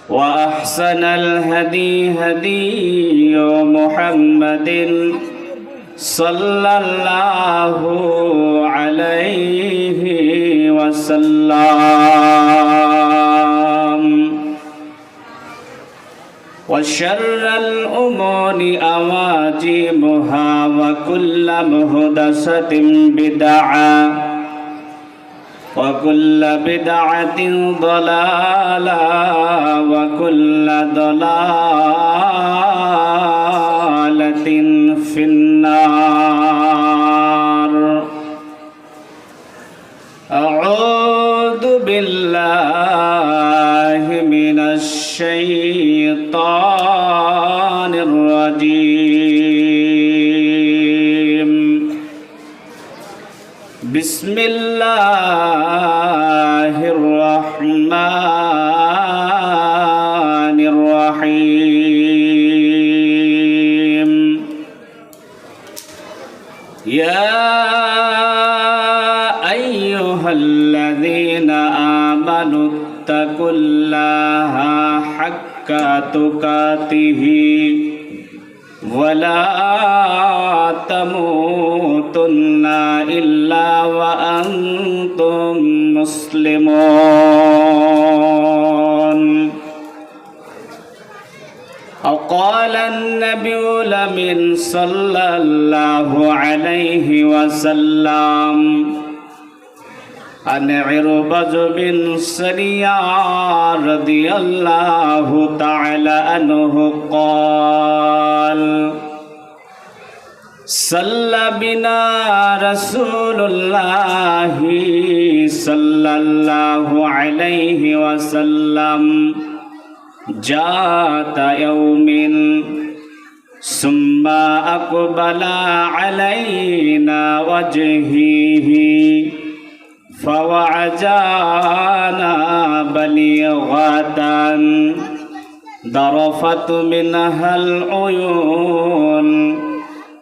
وأحسن الهدي هدي محمد صلى الله عليه وسلم وشر الأمور أواجبها وكل محدثة بدعة وكل بدعة ضلالة وكل ضلالة في النار. أعوذ بالله من الشيطان الرجيم. بسم الله الرحمن الرحيم. يا أيها الذين آمنوا اتقوا الله حق تقاته ولا تموتن إلا وأنتم مسلمون. وقال النبي الأمين صلى الله عليه وسلم عن عربض بن سرية رضي الله تعالى عنه قال صلى بنا رسول الله صلى الله عليه وسلم ذات يوم ثم أقبل علينا وجهه فوعجانا بليغة ضرفت منها العيون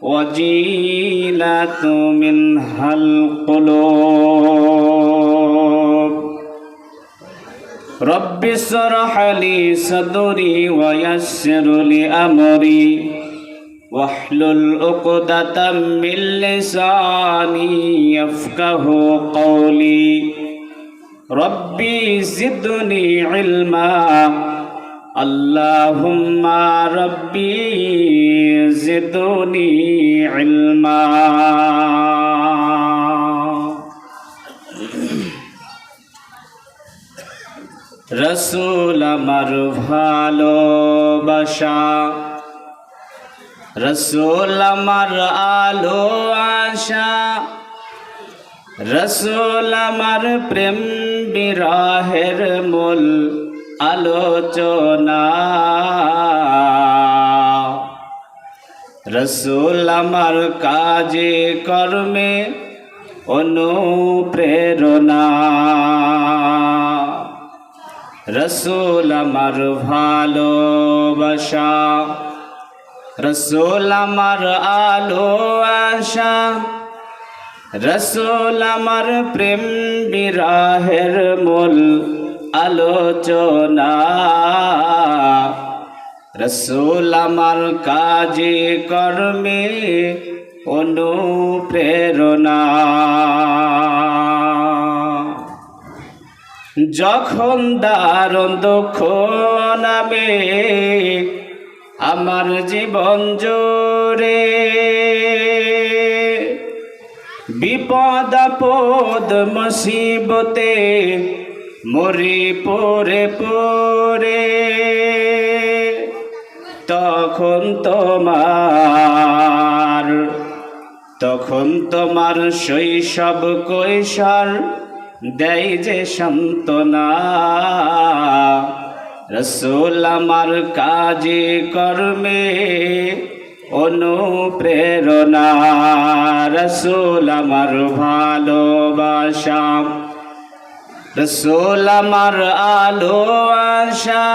وجيلت منها القلوب. رب اشرح لي صدري ويسر لي أمري واحلل عقدة من لساني يفقه قولي. ربي زدني علما اللهم ربي زدني علما. রসুল আমার ভালোবাসা, রসুল আমার আলো আশা, রসুল আমার প্রেম বিরহের মূল আলোচনা, রসুল আমার কাজে কর্মে অনুপ্রেরণা, রসুল আমার ভালোবাসা, রসুল আমার আলো আশা, রসুল আমার প্রেম বিরহের মূল আলোচনা, রসুল আমার কাজে কর্মে অনুপ্রেরণা। যখন দারুণ দুঃখ নামে আমার জীবন জোরে, বিপদ আপদ মুসিবতে মরি পড়ে পড়ে, তখন তোমার শৈশব কৈশোর দেয় যে সান্ত্বনা, রসুল আমার কাজে কর্মে অনুপ্রেরণা, রসুল আমার ভালোবাসা, রসুল আমার আলো আশা,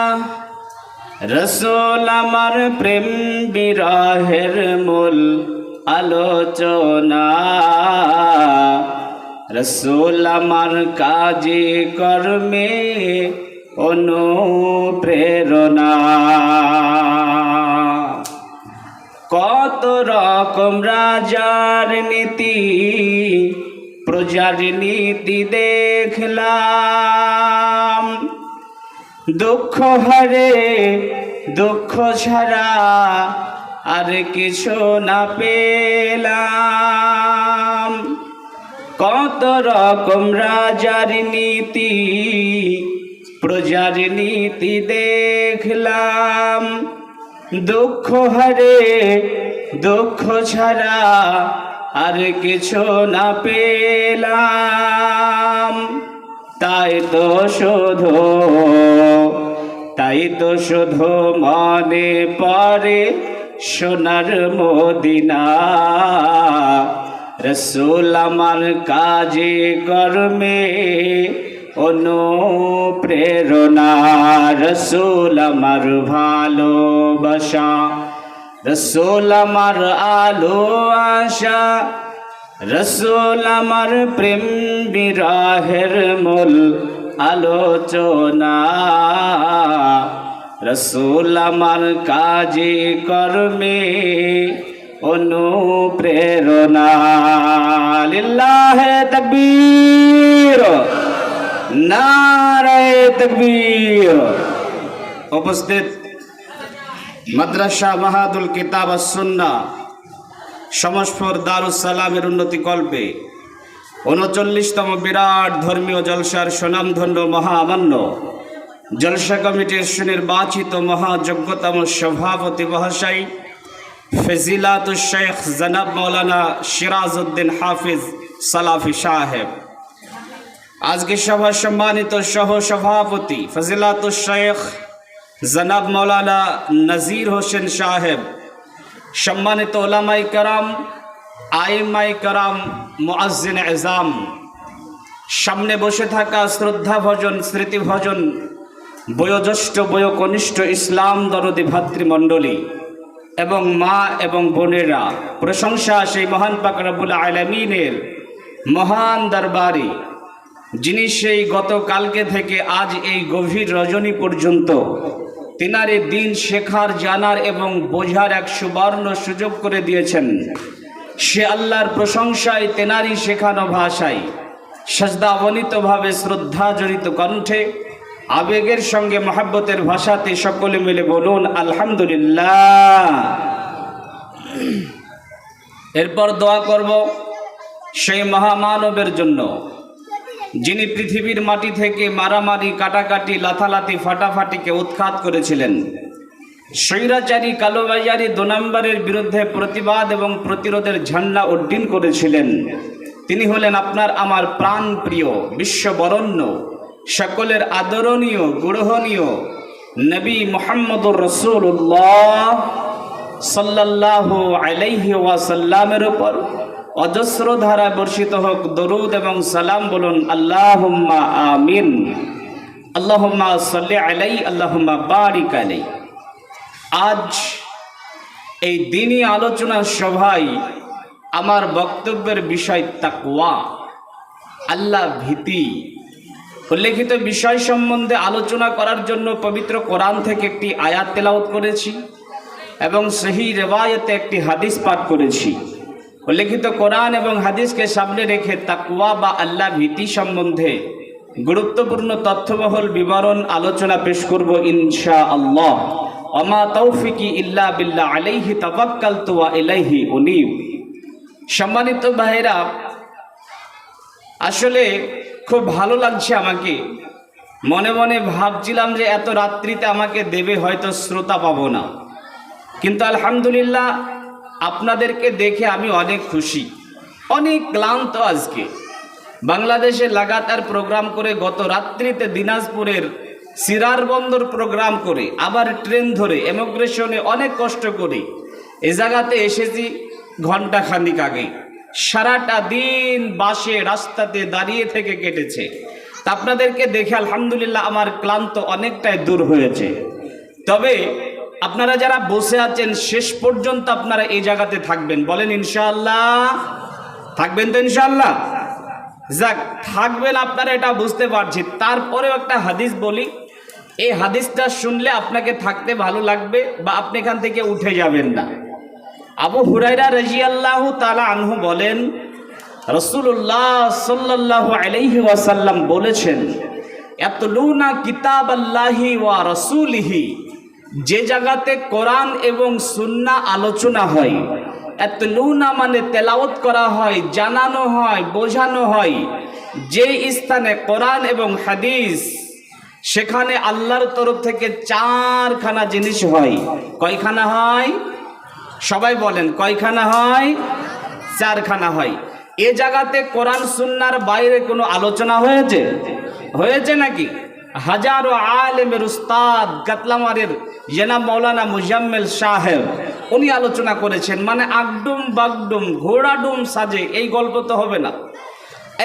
রসুল আমার প্রেম বিরহের মূল আলোচনা, রসুল আমার কাজে কর্মে অনুপ্রেরণা। কত রকম রাজার নীতি প্রজার নীতি দেখলাম, দুঃখ হারে দুঃখ ছাড়া আর কিছু না পেলাম। কত রকম রাজার নীতি প্রজার নীতি দেখলাম, দুঃখ হারে দুঃখ ছাড়া আর কিছু না পেলাম। তাই তো শুধু মনে পড়ে সোনার মদিনা, রসুল আমার কাজে কর্মে অনুপ্রেরণা। রসুল আমার ভালোবাসা, রসুল আমার আলো আশা, রসুল আমার প্রেম বিরহের মূল আলোচনা। রসুল আমার কাজে কর্মে অনুপ্রেরণা। লিল্লাহে তাকবীর, নারায়ে তাকবীর। উপস্থিত মাদ্রাসা মাহাদুল কিতাব ওয়াস সুন্নাহ সমসপুর দারুস সালামের উন্নতি কল্পে ৩৯তম বিরাট ধর্মীয় জলসার সুনামধন্য মহামান্য জলসা কমিটির সুনির্বাচিত মহাযোগ্যতম সভাপতি মহাশয় ফজিলাতুশ শেখ জনাব মৌলানা সিরাজউদ্দিন হাফিজ সালাফি সাহেব, আজকে সভার সম্মানিত সহ সভাপতি ফজিলাতুশ শেখ জনাব মৌলানা নজির হোসেন সাহেব, সম্মানিত উলামায়ে কেরাম, আইম্মায়ে কেরাম, মুআজ্জিন এজাম, সামনে বসে থাকা শ্রদ্ধাভজন স্মৃতিভজন বয়োজ্যেষ্ঠ বয়োকনিষ্ঠ ইসলাম দরদি ভাতৃমণ্ডলী এবং মা এবং বোনেরা, প্রশংসা সেই মহান পাক রব্বুল আলামিনের মহান দরবারে, যিনি সেই গতকালকে থেকে আজ এই গভীর রজনী পর্যন্ত তিনারে দিন শেখার, জানার এবং বোঝার এক সুবর্ণ সুযোগ করে দিয়েছেন। সে আল্লাহর প্রশংসায় তেনারি শেখানো ভাষায় সাজদা অবনীতভাবে শ্রদ্ধা জড়িত কণ্ঠে আবেগের সঙ্গে মহাব্বতের ভাষাতে সকলে মিলে বলুন আলহামদুলিল্লাহ। এরপর দোয়া করব সেই মহামানবের জন্য, যিনি পৃথিবীর মাটি থেকে মারামারি, কাটাকাটি, লাথালাতি, ফাটাফাটিকে উৎখাত করেছিলেন। স্বৈরাচারী কালোবাজারি ২ নম্বরের বিরুদ্ধে প্রতিবাদ এবং প্রতিরোধের ঝান্ডা উড্ডীন করেছিলেন। তিনি হলেন আপনার আমার প্রাণ প্রিয়, বিশ্ববরণ্য, সকলের আদরণীয়, গ্রহণীয় নবী মুহাম্মদুর রাসূলুল্লাহ সাল্লাল্লাহু আলাইহি ওয়াসাল্লামের উপর অজস্র ধারায় বর্ষিত হোক দরুদ এবং সালাম। বলুন আল্লাহুম্মা আমিন। আল্লাহুম্মা সাল্লি আলাইহি, আল্লাহুম্মা বারিক আলাইহি। আজ এই দিনই আলোচনার সভায় আমার বক্তব্যের বিষয় তাকওয়া, আল্লাহ ভীতি। উল্লেখিত বিষয় সম্বন্ধে আলোচনা করার জন্য পবিত্র কোরআন থেকে একটি আয়াত তেলাওয়াত করেছি এবং সহিহ রিওয়ায়াতে একটি হাদিস পাঠ করেছি। উল্লেখিত কোরআন এবং হাদিসকে সামনে রেখে তাকওয়া বা আল্লাহ ভীতি সম্বন্ধে গুরুত্বপূর্ণ তথ্যবহুল বিবরণ আলোচনা পেশ করব ইনশাআল্লাহ। ওমা তৌফিকি ইল্লা বিল্লাহ, আলাইহি তাওয়াক্কালতু ওয়া ইলাইহি উনীব। সম্মানিত ভাইরা, আসলে খুব ভালো লাগছে আমাকে। মনে মনে ভাবছিলাম যে এত রাত্রিতে আমাকে দেবে, হয়তো শ্রোতা পাবো না, কিন্তু আলহামদুলিল্লাহ আপনাদেরকে দেখে আমি অনেক খুশি, অনেক ক্লান্ত। আজকে বাংলাদেশে লাগাতার প্রোগ্রাম করে, গত রাত্রিতে দিনাজপুরের সিরার বন্দর প্রোগ্রাম করে, আবার ট্রেন ধরে ইমিগ্রেশনে অনেক কষ্ট করে এ জায়গাতে এসেছি ঘণ্টাখানিক আগে। সারাটা দিন বাসে রাস্তাতে দাঁড়িয়ে থেকে কেটেছে। তা আপনাদেরকে দেখে আলহামদুলিল্লাহ আমার ক্লান্ত অনেকটাই দূর হয়েছে। তবে আপনারা যারা বসে আছেন শেষ পর্যন্ত আপনারা এই জায়গাতে থাকবেন, বলেন ইনশাআল্লাহ? থাকবেন তো ইনশাআল্লাহ? যাক, থাকবেন আপনারা, এটা বুঝতে পারছি। তারপরেও একটা হাদিস বলি, এই হাদিসটা শুনলে আপনাকে থাকতে ভালো লাগবে বা আপনি এখান থেকে উঠে যাবেন না। আবু হুরায়রা রাদিয়াল্লাহু তাআলা আনহু বলেন, রাসূলুল্লাহ সাল্লাল্লাহু আলাইহি ওয়াসাল্লাম বলেছেন, ইয়াতলুনা কিতাবাল্লাহি ওয়া রাসূলিহি, যে জায়গাতে কোরআন এবং সুন্নাহ আলোচনা হয়, ইয়াতলুনা মানে তেলাওয়াত করা হয়, জানানো হয়, বোঝানো হয়, যে স্থানে কোরআন এবং হাদিস, সেখানে আল্লাহর তরফ থেকে চারখানা জিনিস হয়। কয়খানা হয়? সবাই বলেন, কয়খানা হয়? চারখানা হয়। এ জায়গাতে কোরআন সুন্নাহর বাইরে কোনো আলোচনা হয়েছে? হয়েছে নাকি? হাজারো আলেমের উস্তাদ কাতলামারের জনাব মৌলানা মুজাম্মেল সাহেব উনি আলোচনা করেছেন, মানে আগডুম বাগডুম ঘোড়াডুম সাজে, এই গল্প তো হবে না।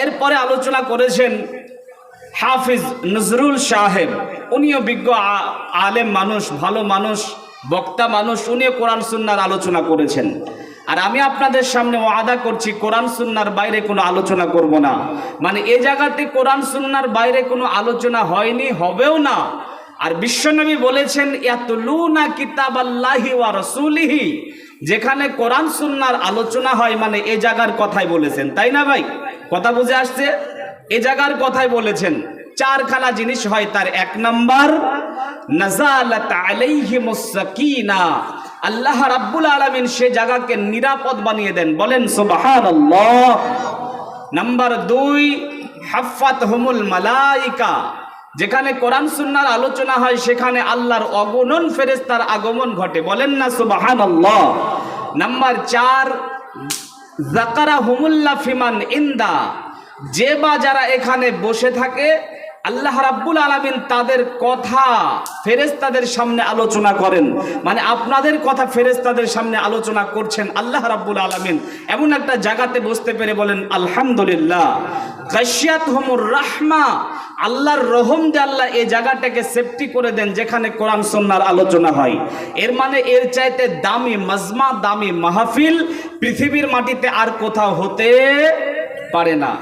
এরপরে আলোচনা করেছেন হাফিজ নজরুল সাহেব, উনিও বিজ্ঞ আলেম মানুষ, ভালো মানুষ, বক্তা মানুষ, উনিও কোরআন সুন্নাহর আলোচনা করেছেন। আর আমি আপনাদের সামনে ওয়াদা করছি কোরআন সুন্নাহর বাইরে কোনো আলোচনা করব না। মানে এ জায়গাতে কোরআন সুন্নাহর বাইরে কোনো আলোচনা হয়নি, হবেও না। আর বিশ্বনবী বলেছেন, ইয়াতলুনা কিতাবাল্লাহি ওয়া রাসূলিহি, যেখানে কোরআন সুন্নাহর আলোচনা হয় মানে এ জায়গার কথাই বলেছেন, তাই না ভাই? কথা বুঝে আসছে? এ জায়গার কথাই বলেছেন। চারখানা জিনিস হয়, তার এক নাম্বার নাযালাত আলাইহিমুস সাকিনা, আল্লাহ রাব্বুল আলামিন সে জায়গাকে নিরাপদ বানিয়ে দেন, বলেন সুবহানাল্লাহ। নাম্বার দুই, হাফাতহুমুল মালাইকা, যেখানে কোরআন সুন্নাহর আলোচনা হয় সেখানে আল্লাহর অগণন ফেরেশতার আগমন ঘটে, বলেন না সুবহানাল্লাহ। নাম্বার চার, যাকারাহুমুল্লাহ ফিমান ইনদা, যে বা যারা এখানে বসে থাকে আল্লাহ রাব্বুল আলামিন তাদের কথা ফেরেশতাদের সামনে আলোচনা করেন, মানে আপনাদের কথা ফেরেশতাদের সামনে আলোচনা করছেন আল্লাহ রাব্বুল আলামিন। এমন একটা জায়গাতে বসতে পেরে বলেন আলহামদুলিল্লাহ। গাশিয়াতহুমুর রাহমা, আল্লাহর রহম দিয়ে আল্লাহ এই জায়গাটাকে সেফটি করে দেন যেখানে কোরআন সুন্নাহর আলোচনা হয়। এর মানে এর চাইতে দামি মাজমা, দামি মাহফিল পৃথিবীর মাটিতে আর কোথাও হতে পারে না,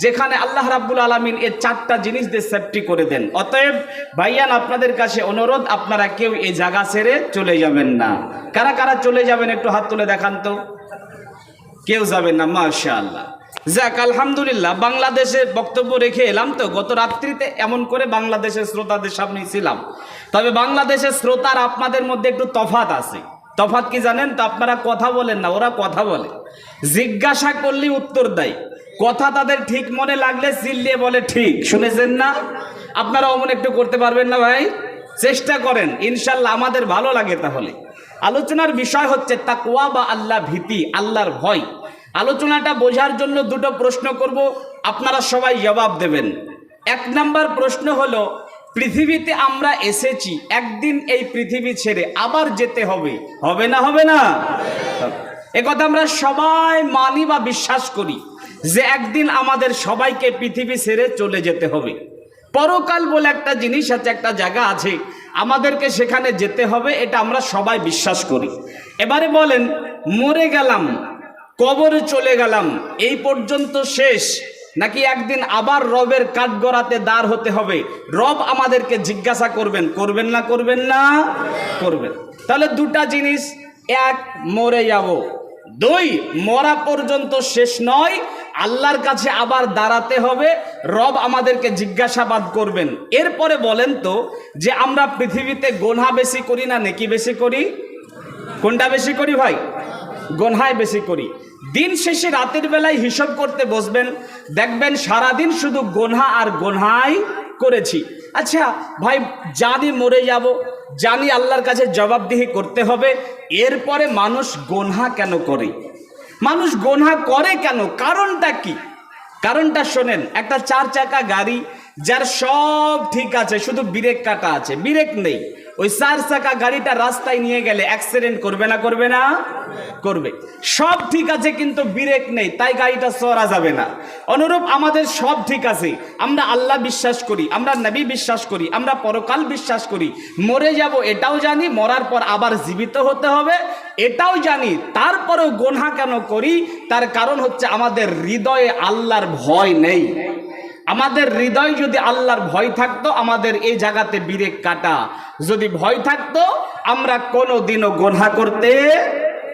যেখানে আল্লাহ রাব্বুল আলামিন এই চারটা জিনিস দিয়ে সেফটি করে দেন। অতএব ভাইয়ান, আপনাদের কাছে অনুরোধ, আপনারা কেউ এই জায়গা ছেড়ে চলে যাবেন না। কারা কারা চলে যাবেন একটু হাত তুলে দেখান তো। কেউ যাবেন না, মাশাআল্লাহ। যাক, আলহামদুলিল্লাহ। বাংলাদেশে বক্তব্য রেখে এলাম তো, গত রাত্রিতে এমন করে বাংলাদেশের শ্রোতাদের সামনে ছিলাম। তবে বাংলাদেশের শ্রোতার আপনাদের মধ্যে একটু তফাৎ আছে। তফাৎ কি জানেন তো? আপনারা কথা বলেন না, ওরা কথা বলে। জিজ্ঞাসা করলেই উত্তর দেয়, কথা তাদের ঠিক মনে লাগলে চিল্লিয়ে বলে ঠিক। শুনেছেন না? আপনারা অমন একটু করতে পারবেন না ভাই? চেষ্টা করেন, ইনশাল্লাহ আমাদের ভালো লাগে। তাহলে আলোচনার বিষয় হচ্ছে তাকওয়া বা আল্লাহ ভীতি, আল্লাহর ভয়। আলোচনাটা বোঝার জন্য দুটো প্রশ্ন করব, আপনারা সবাই জবাব দেবেন। এক নাম্বার প্রশ্ন হলো, পৃথিবীতে আমরা এসেছি, একদিন এই পৃথিবী ছেড়ে আবার যেতে হবে, হবে না? হবে না? একথা আমরা সবাই মানি বা বিশ্বাস করি যে একদিন আমাদের সবাইকে পৃথিবী ছেড়ে চলে যেতে হবে। পরকাল বলে একটা জিনিস আছে, একটা জায়গা আছে, আমাদেরকে সেখানে যেতে হবে, এটা আমরা সবাই বিশ্বাস করি। এবারে বলেন, মরে গেলাম, কবরে চলে গেলাম, এই পর্যন্ত শেষ, নাকি একদিন আবার রবের কাঠগড়াতে দাঁড় হতে হবে? রব আমাদেরকে জিজ্ঞাসা করবেন, করবেন না? করবেন না? করবেন। তাহলে দুটা জিনিস, এক, মরে যাব, দুই, মরা পর্যন্ত শেষ নয়, আল্লাহর কাছে আবার দাঁড়াতে হবে, রব আমাদেরকে জিজ্ঞাসাবাদ করবেন। এরপরে বলেন তো, যে আমরা পৃথিবীতে গুনাহ বেশি করি না নেকি বেশি করি? কোনটা বেশি করি ভাই? গুনাহ বেশি করি। দিন শেষে রাতের বেলায় হিসাব করতে বসবেন, দেখবেন সারাদিন শুধু গুনাহ আর গুনাহই করেছি। আচ্ছা ভাই, জানি মরে যাব, জানি আল্লাহর কাছে জবাবদিহি করতে হবে, এরপরে মানুষ গুনাহ কেন করে? মানুষ গুনাহ করে কেন? কারণটা কি? কারণটা শোনেন। একটা 4 চাকা গাড়ি, যার সব ঠিক আছে, শুধু ব্রেক কাটা আছে, ব্রেক নেই, ওই 4 চাকা গাড়িটা রাস্তায় নিয়ে গেলে অ্যাক্সিডেন্ট করবে না? করবে না? করবে। সব ঠিক আছে কিন্তু ব্রেক নেই, তাই গাড়িটা চড়া যাবে না। অনুরূপ আমাদের সব ঠিক আছে, আমরা আল্লাহ বিশ্বাস করি, আমরা নবী বিশ্বাস করি, আমরা পরকাল বিশ্বাস করি, মরে যাব এটাও জানি, মরার পর আবার জীবিত হতে হবে এটাও জানি, তারপরেও গুনাহ কেন করি? তার কারণ হচ্ছে আমাদের হৃদয়ে আল্লাহর ভয় নেই। আমাদের হৃদয় যদি আল্লাহর ভয় থাকতো, আমাদের এই জায়গাতে বিরেক কাটা। যদি ভয় থাকতো আমরা কোনোদিনও গুনাহ করতে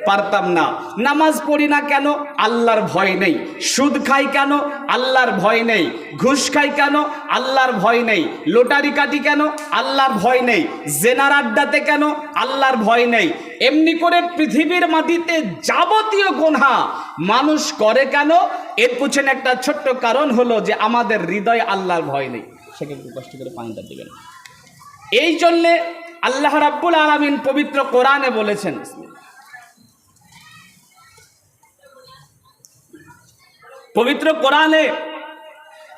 পারতাম না। নামাজ পড়ি না কেন? আল্লাহর ভয় নেই। সুদ খাই কেন? আল্লাহর ভয় নেই। ঘুষ খাই কেন? আল্লাহর ভয় নেই। লটারি কাটি কেন? আল্লাহর ভয় নেই। জেনার আড্ডাতে কেন? আল্লাহর ভয় নেই। এমনি করে পৃথিবীর মাটিতে যাবতীয় গুনাহ মানুষ করে কেন? এর পিছনে একটা ছোট্ট কারণ হলো যে আমাদের হৃদয়ে আল্লাহর ভয় নেই। সেটা একটু কষ্ট করে পানিটা দিবেন। এই জন্যে আল্লাহ রাব্বুল আলামিন পবিত্র কোরআনে বলেছেন, পবিত্র কোরআনে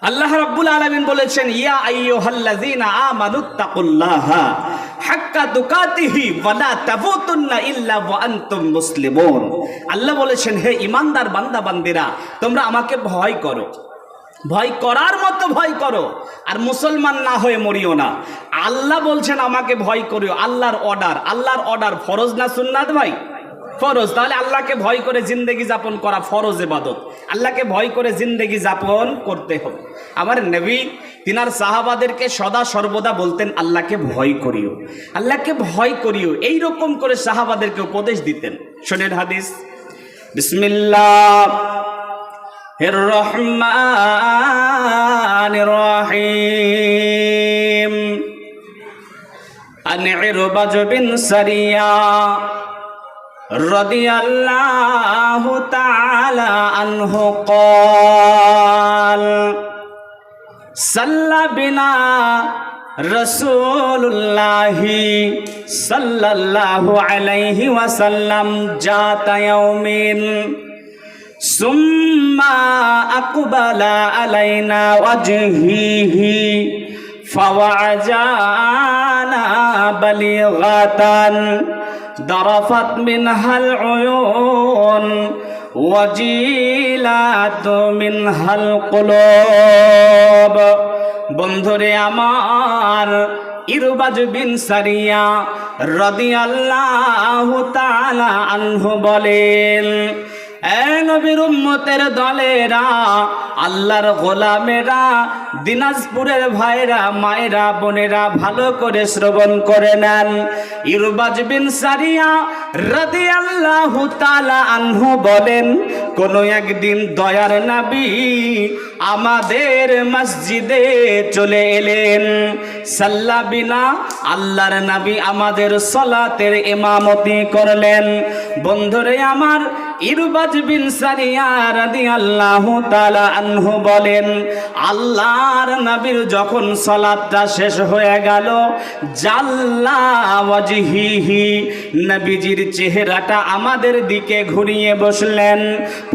আল্লাহ রাব্বুল আলামিন বলেছেন, ইয়া আইয়ুহাল্লাযীনা আমানুত্তাকুল্লাহা হাক্কা তুকাতিহি ওয়া লা তামুতুন্না ইল্লা ওয়া আনতুম মুসলিমুন। আল্লাহ বলেছেন, হে ঈমানদার বান্দা বান্দিরা, তোমরা আমাকে ভয় করো, ভয় করার মতো ভয় করো, আর মুসলমান না হয়ে মরিও না। আল্লাহ বলছেন আমাকে ভয় করিও, আল্লাহর অর্ডার। আল্লাহর অর্ডার ফরজ না সুন্নাত ভাই? ফরজ। তাহলে আল্লাহকে ভয় করে জিন্দেগি যাপন করা ফরজ ইবাদত। আল্লাহকে ভয় করে জিন্দেগি যাপন করতে হবে। আমার নবী তিনার সাহাবাদেরকে সদা সর্বদা বলতেন, আল্লাহকে ভয় করিও, আল্লাহকে ভয় করিও। এইরকম করে সাহাবাদেরকে উপদেশ দিতেন। শোনেন হাদিস, বিসমিল্লাহির রহমানির রহিম। আন ইরবাজ বিন সারিয়া রাদিয়াল্লাহু তাআলা আনহু ক্বাল সাল্লা বিনা রাসূলুল্লাহি সাল্লাল্লাহু আলাইহি ওয়াসাল্লাম জাতা ইয়াউমিন সুম্মা আকবালা আলাইনা ওয়াজহিহি ফাওয়াজানা বালিগাতান দারাফাত মিনহাল উয়ুন ওয়াজিলাত মিনহাল কুলুব। বন্ধুরে আমার, ইরবাজ বিন সারিয়া রাদিয়াল্লাহু তাআলা আনহু বলেন, এ নবীর উম্মতের দলেরা, আল্লাহর গোলামেরা, দিনাজপুরের ভাইরা, মায়েরা, বোনেরা, ভালো করে শ্রবণ করে নেন। ইরবাজ বিন সারিয়া রাদিয়াল্লাহু তাআলা আনহু বলেন, কোন একদিন দয়ার নবী আমাদের মসজিদে চলে এলেন। সাল্লা বিনা, আল্লাহর নবী আমাদের সালাতের ইমামতি করলেন। বন্ধুরে আমার, ইরবাজ বিন সারিয়া রাদিয়াল্লাহু তাআলা আনহু বলেন, আল্লাহর নবীর যখন সালাতটা শেষ হয়ে গেল, জাল্লা ওয়াজহিহি, নবীজির চেহারাটা আমাদের দিকে ঘুরিয়ে বসলেন।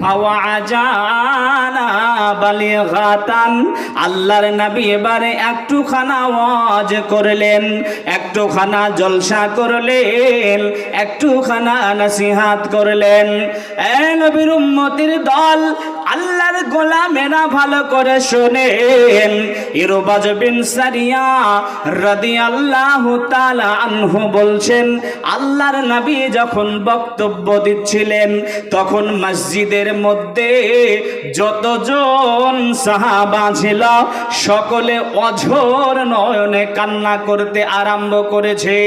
ফাওয়াজানা বালিগাতান, আল্লাহর নবী এবারে একটুখানা ওয়াজ করলেন, একটুখানা জলসা করলেন, একটুখানা নসিহত করলেন। এ নবীর উম্মতের দল, আল্লাহর গোলামেরা, ভালো করে শোনেন। ইরবাজ বিন সারিয়া রাদিয়াল্লাহু তাআলা আনহু বলছেন, আল্লাহর নবী যখন বক্তব্য দিচ্ছিলেন, তখন মসজিদের মধ্যে যতজন সাহাবা ছিল, সকলে অঝোর নয়নে কান্না করতে আরম্ভ করেছে।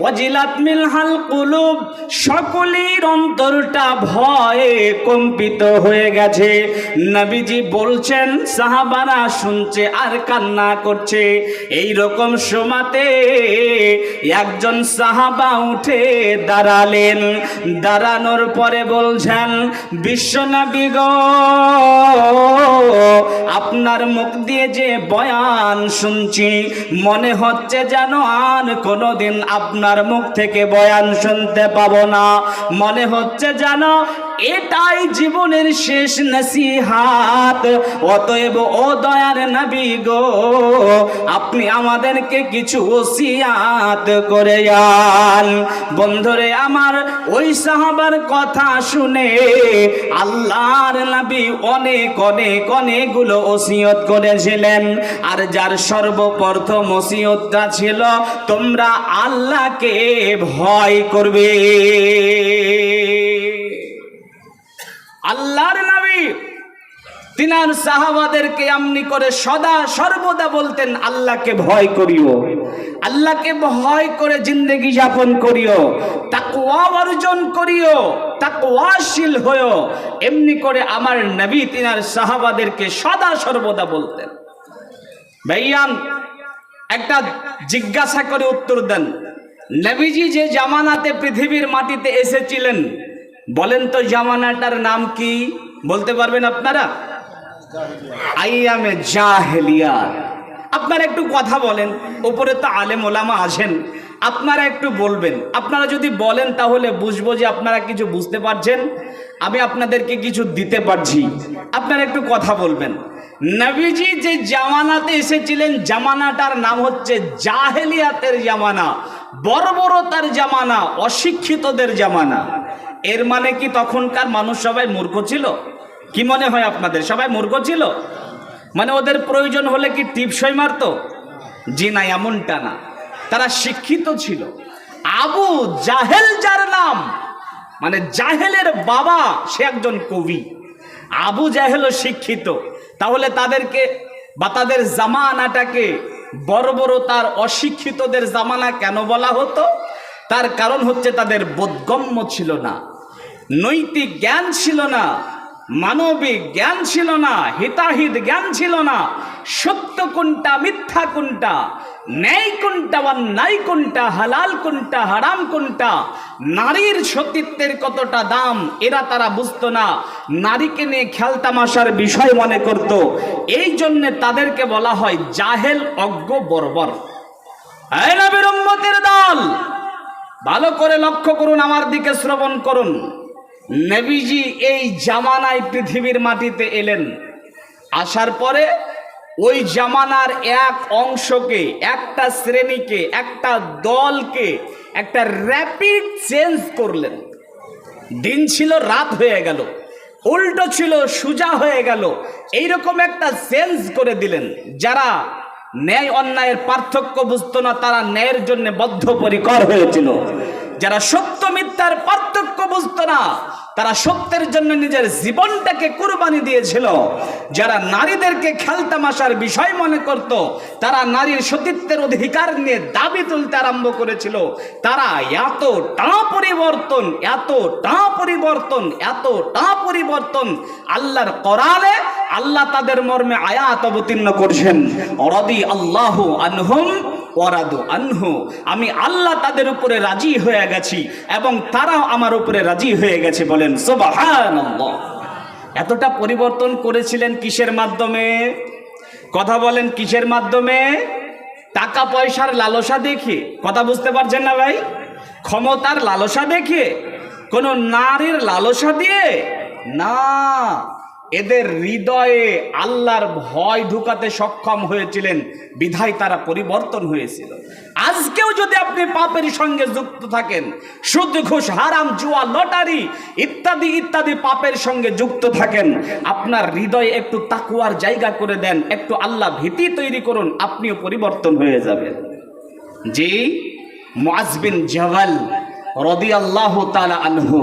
ওয়াজিলাত মিনহাল কুলুব, সকলের অন্তরটা ভয়ে কম্পিত হয়ে গেছে। নবীজি বলছেন, সাহাবারা শুনছে আর কান্না করছে। এই রকম সময়তে একজন সাহাবা উঠে দাঁড়ালেন। দাঁড়ানোর পরে বলছেন, বিশ্বনবী গো, আপনার মুখ দিয়ে যে বয়ান শুনছি, মনে হচ্ছে যেন আর কোনোদিন আপনার মুখ থেকে বয়ান শুনতে পাবো না। মনে হচ্ছে যেন এটাই জীবনের শেষ নসিহাত। অতএব ও দয়ার নবী গো, আপনি আমাদেরকে কিছু ওসিয়াত করে যান। বন্ধুরে আমার, ওই সাহাবার কথা শুনে আল্লাহর নবী অনেক অনেক অনেকগুলো ওসিয়ত করেছিলেন। আর যার সর্বপ্রথম ওসিয়তটা ছিল, তোমরা আল্লাহকে ভয় করবে। আল্লাহর নবী তিনার সাহাবাদেরকে এমনি করে সদা সর্বদা বলতেন, আল্লাহকে ভয় করিও, আল্লাহকে ভয় করে জিন্দেগি যাপন করিও, তাকওয়া অর্জন করিও, তাকওয়াশীল হইও। এমনি করে আমার নবী তিনার সাহাবাদেরকে সদা সর্বদা বলতেন। ভাইয়ান, একটা জিজ্ঞাসা করে উত্তর দেন, নবীজি যে জামানাতে পৃথিবীর মাটিতে এসেছিলেন, বলেন তো জামানাটার নাম কি? বলতে পারবেন আপনারা? আইয়ামে জাহেলিয়াত। আপনারা একটু কথা বলেন, উপরে তো আলেম ওলামা আছেন, আপনারা একটু বলবেন। আপনারা যদি বলেন তাহলে বুঝবো যে আপনারা কিছু বুঝতে পারছেন, আমি আপনাদেরকে কিছু দিতে পারছি। আপনারা একটু কথা বলবেন। নবীজি যে জামানাতে এসেছিলেন, জামানাটার নাম হচ্ছে জাহেলিয়াতের জামানা, বর্বরতার জামানা, অশিক্ষিতদের জামানা। এর মানে কি তখনকার মানুষ সবাই মূর্খ ছিল? কি মনে হয় আপনাদের, সবাই মূর্খ ছিল? মানে ওদের প্রয়োজন হলে কি টিপসই মারতো? জি না, এমনটা না, তারা শিক্ষিত ছিল। আবু জাহেল যার নাম, মানে জাহেলের বাবা, সে একজন কবি। আবু জাহেলও শিক্ষিত। তাহলে তাদেরকে বা তাদের জামানাটাকে বর্বরতার অশিক্ষিতদের জামানা কেন বলা হতো? তার কারণ হচ্ছে তাদের বোধগম্য ছিল না, নৈতিক জ্ঞান ছিল না, মানবিক জ্ঞান ছিল না, হিতাহিত জ্ঞান ছিল না। সত্য কোনটা, মিথ্যা কোনটা, ন্যায় কোনটা, অন্যায় কোনটা, হালাল কোনটা, হারাম কোনটা, নারীর সতীত্বের কতটা দাম, এরা তারা বুঝতো না। নারীকে নিয়ে খেলতামাশার বিষয় মনে করত। এই জন্য তাদেরকে বলা হয় জাহেল, অজ্ঞ, বর্বর। এই নবীর উম্মতের দল, ভালো করে লক্ষ্য করুন, আমার দিকে শ্রবণ করুন। নবীজি এই জামানায় পৃথিবীর মাটিতে এলেন। আসার পরে ওই জামানার এক অংশকে, একটা শ্রেণীকে, একটা দলকে একটা র্যাপিড চেঞ্জ করলেন। দিন ছিল রাত হয়ে গেল, উল্টো ছিল সোজা হয়ে গেল, এইরকম একটা চেঞ্জ করে দিলেন। যারা ন্যায় অন্যায়ের পার্থক্য বুঝতো না, তারা ন্যায়ের জন্য বদ্ধপরিকর হয়েছিল। যারা সত্য মিথ্যার পার্থক্য বুঝতো না, তারা সত্যের জন্য নিজের জীবনটাকে কুরবানি দিয়েছিল। যারা নারীদেরকে খেলতামাশার বিষয় মনে করত, তারা নারীর সতীত্বের অধিকার নিয়ে দাবি তুলতে আরম্ভ করেছিল। তারা এতটা পরিবর্তন, এতটা পরিবর্তন, এতটা পরিবর্তন, আল্লাহর কোরআনে আল্লাহ তাদের মর্মে আয়াত অবতীর্ণ করছেন, রাদি আল্লাহু আনহুম ওয়ারাদু আনহু, আমি আল্লাহ তাদের উপরে রাজি হয়ে গেছি এবং তারাও আমার উপরে রাজি হয়ে গেছে। বলেন সুবহানাল্লাহ। এতটা পরিবর্তন করেছিলেন কিসের মাধ্যমে? কথা বলেন, কিসের মাধ্যমে? টাকা পয়সার লালসা দেখে? কথা বুঝতে পারছেন না ভাই? ক্ষমতার লালসা দেখে? কোন নারীর লালসা দিয়ে না, এদের হৃদয়ে আল্লাহর ভয় ঢুকাতে সক্ষম হয়েছিলেন, বিধায় তারা পরিবর্তন হয়েছিল। আজকেও যদি আপনি পাপের সঙ্গে যুক্ত থাকেন, সুদ, ঘুষ, হারাম, জুয়া, লটারি ইত্যাদি ইত্যাদি পাপের সঙ্গে যুক্ত থাকেন, আপনার হৃদয়ে একটু তাকওয়ার জায়গা করে দেন, একটু আল্লাহ ভীতি তৈরি করুন, আপনিও পরিবর্তন হয়ে যাবেন। জি, মুআজ বিন জাবাল রাদিয়াল্লাহু তাআলা আনহু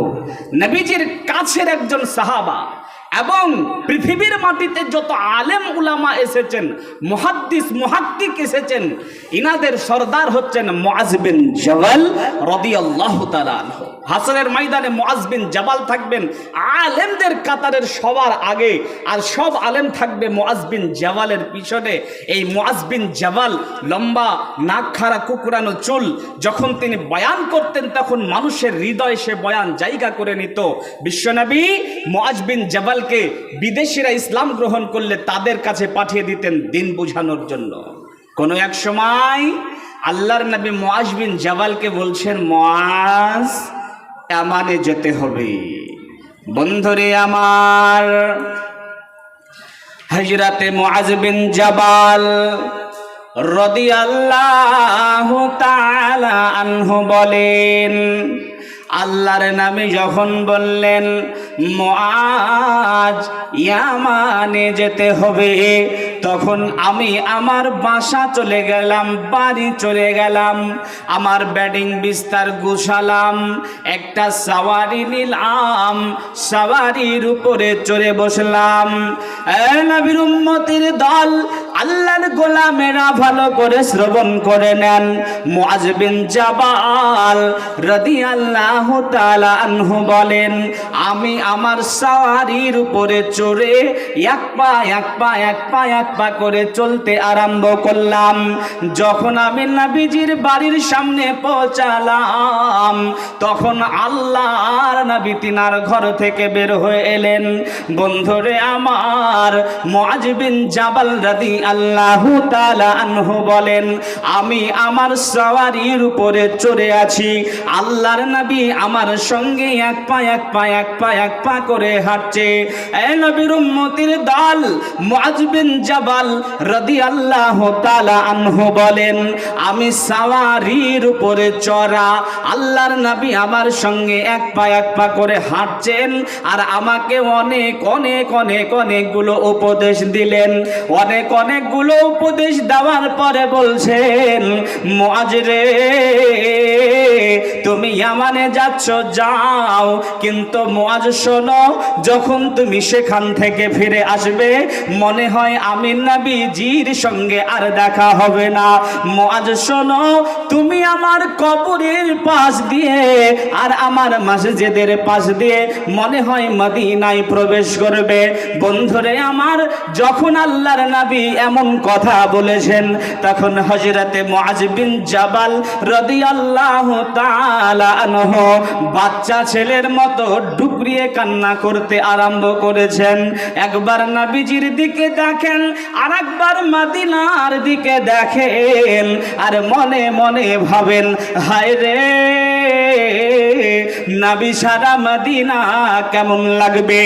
নবীজির কাছের একজন সাহাবা, এবং পৃথিবীর মাটিতে যত আলেম উলামা এসেছেন, মুহাদ্দিস মুহাক্কিক এসেছেন, ইনাদের সরদার হচ্ছেন মুআজ বিন জাবাল রাদিয়াল্লাহু তাআলা আনহু। হাসরের ময়দানে মুআজ বিন জাবাল থাকবেন আলেমদের কাতারের সবার আগে, আর সব আলেম থাকবে মুআজ বিন জাবালের পিছনে। এই মুআজ বিন জাবাল লম্বা, নাক খাড়া, কুকুরানো চুল, যখন তিনি বয়ান করতেন তখন মানুষের হৃদয়ে সে বয়ান জায়গা করে নিত। বিশ্বনবী মুআজ বিন জাবালকে বিদেশিরা ইসলাম গ্রহণ করলে তাদের কাছে পাঠিয়ে দিতেন দিন বোঝানোর জন্য। কোন এক সময় আল্লাহর নবী মুআজ বিন জাবালকে বলছেন, মুআজ, ইয়ামানে যেতে হবে। বন্ধুরে আমার, হযরতে মুআজ বিন জাবাল রাদিয়াল্লাহু তাআলা আনহু বলেন, আল্লাহর নবী যখন বললেন মুআজ ইয়ামানে যেতে হবে, তখন আমি আমার বাসা চলে গেলাম, বাড়ি চলে গেলাম, আমার বেডিং বিস্তার গুছালাম, একটা সাওয়ারি নিলাম, সাওয়ারির উপরে চড়ে বসলাম। নবীর উম্মতের দল, আল্লাহর গোলামেরা ভালো করে শ্রবণ করে নেন। মুআজ বিন জাবাল রাদিয়াল্লাহু তাআলা আনহু বলেন, আমি আমার সাওয়ারির উপরে চড়ে এক পা করে চলতে আরম্ভ করলাম। যখন আমি নবীজির বাড়ির সামনে পৌঁছালাম, তখন আল্লাহর নবী তিনার ঘর থেকে বের হয়ে এলেন। বন্ধুরে আমার, মুআজ বিন জাবাল রাদিয়াল্লাহু তাআলা আনহু বলেন, আমি আমার সাওয়ারির উপরে চড়ে আছি, আল্লাহর নবী আমার সঙ্গে এক পা করে হাঁটছে। এই নবীর উম্মতের দল, মুআজ বিন জাবাল রাদিয়াল্লাহু তাআলা আনহু বলেন, আমি সাওয়ারির উপরে চড়া, আল্লাহর নবী আমার সঙ্গে এক পা করে হাঁটছেন, আর আমাকে অনেকগুলো উপদেশ দিলেন। অনেকগুলো উপদেশ দেওয়ার পরে বলছেন, মুআজ রে, তুমি ইয়ামানে যাচ্ছ, যাও, কিন্তু মুআজ শোনো, যখন তুমি সেখান থেকে ফিরে আসবে, মনে হয় আমি নবীজির সঙ্গে আর দেখা হবে না। মুআজ শোনো, তুমি আমার কবরের পাশ দিয়ে আর আমার মসজিদের পাশ দিয়ে মনে হয় মদিনায় প্রবেশ করবে। বন্ধুরে আমার, যখন আল্লাহর নবী এমন কথা বলেছেন, তখন হযরতে মুআজ বিন জাবাল রাদিয়াল্লাহু তাআলা আনহু বাচ্চা ছেলের মতো ডুকরিয়ে কান্না করতে আরম্ভ করেছেন। একবার নবীজির দিকে দেখেন, আর একবার মদিনার দিকে দেখেন, আর মনে মনে ভাবেন, হায় রে, নবী সারা মদিনা কেমন লাগবে,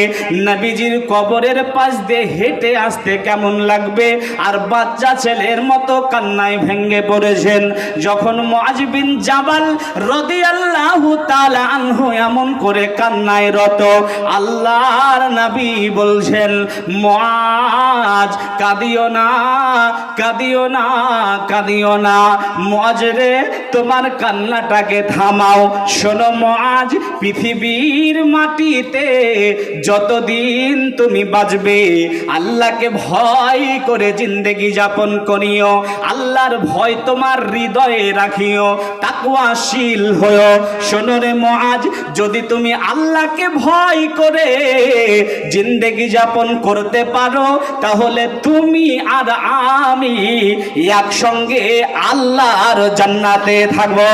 নবীজির কবরের পাশ দিয়ে হেঁটে আসতে কেমন লাগবে। আর বাচ্চা ছেলের মতো কান্নায় ভেঙে পড়েছেন। যখন মুআজ বিন জাবাল রাদিয়াল্লাহু তাআলা আনহু এমন করে কান্নায় রত, আল্লাহর নবী বলছেন, মুআজ কাঁদিও না, কাঁদিও না, কাঁদিও না। মুআজ রে, তোমার কান্নাটাকে থামাও। শোনো মুআজ, পৃথিবীর মাটিতে যতদিন তুমি বাঁচবে, আল্লাহকে ভয় করে জিন্দেগি যাপন করিও, আল্লাহর ভয় তোমার হৃদয়ে রাখিও, তাকওয়াশীল হও। শোনো রে মুআজ, যদি তুমি আল্লাহকে ভয় করে জিন্দেগি যাপন করতে পারো, তাহলে তুমি আর আমি একসঙ্গে আল্লাহর জান্নাতে থাকবো।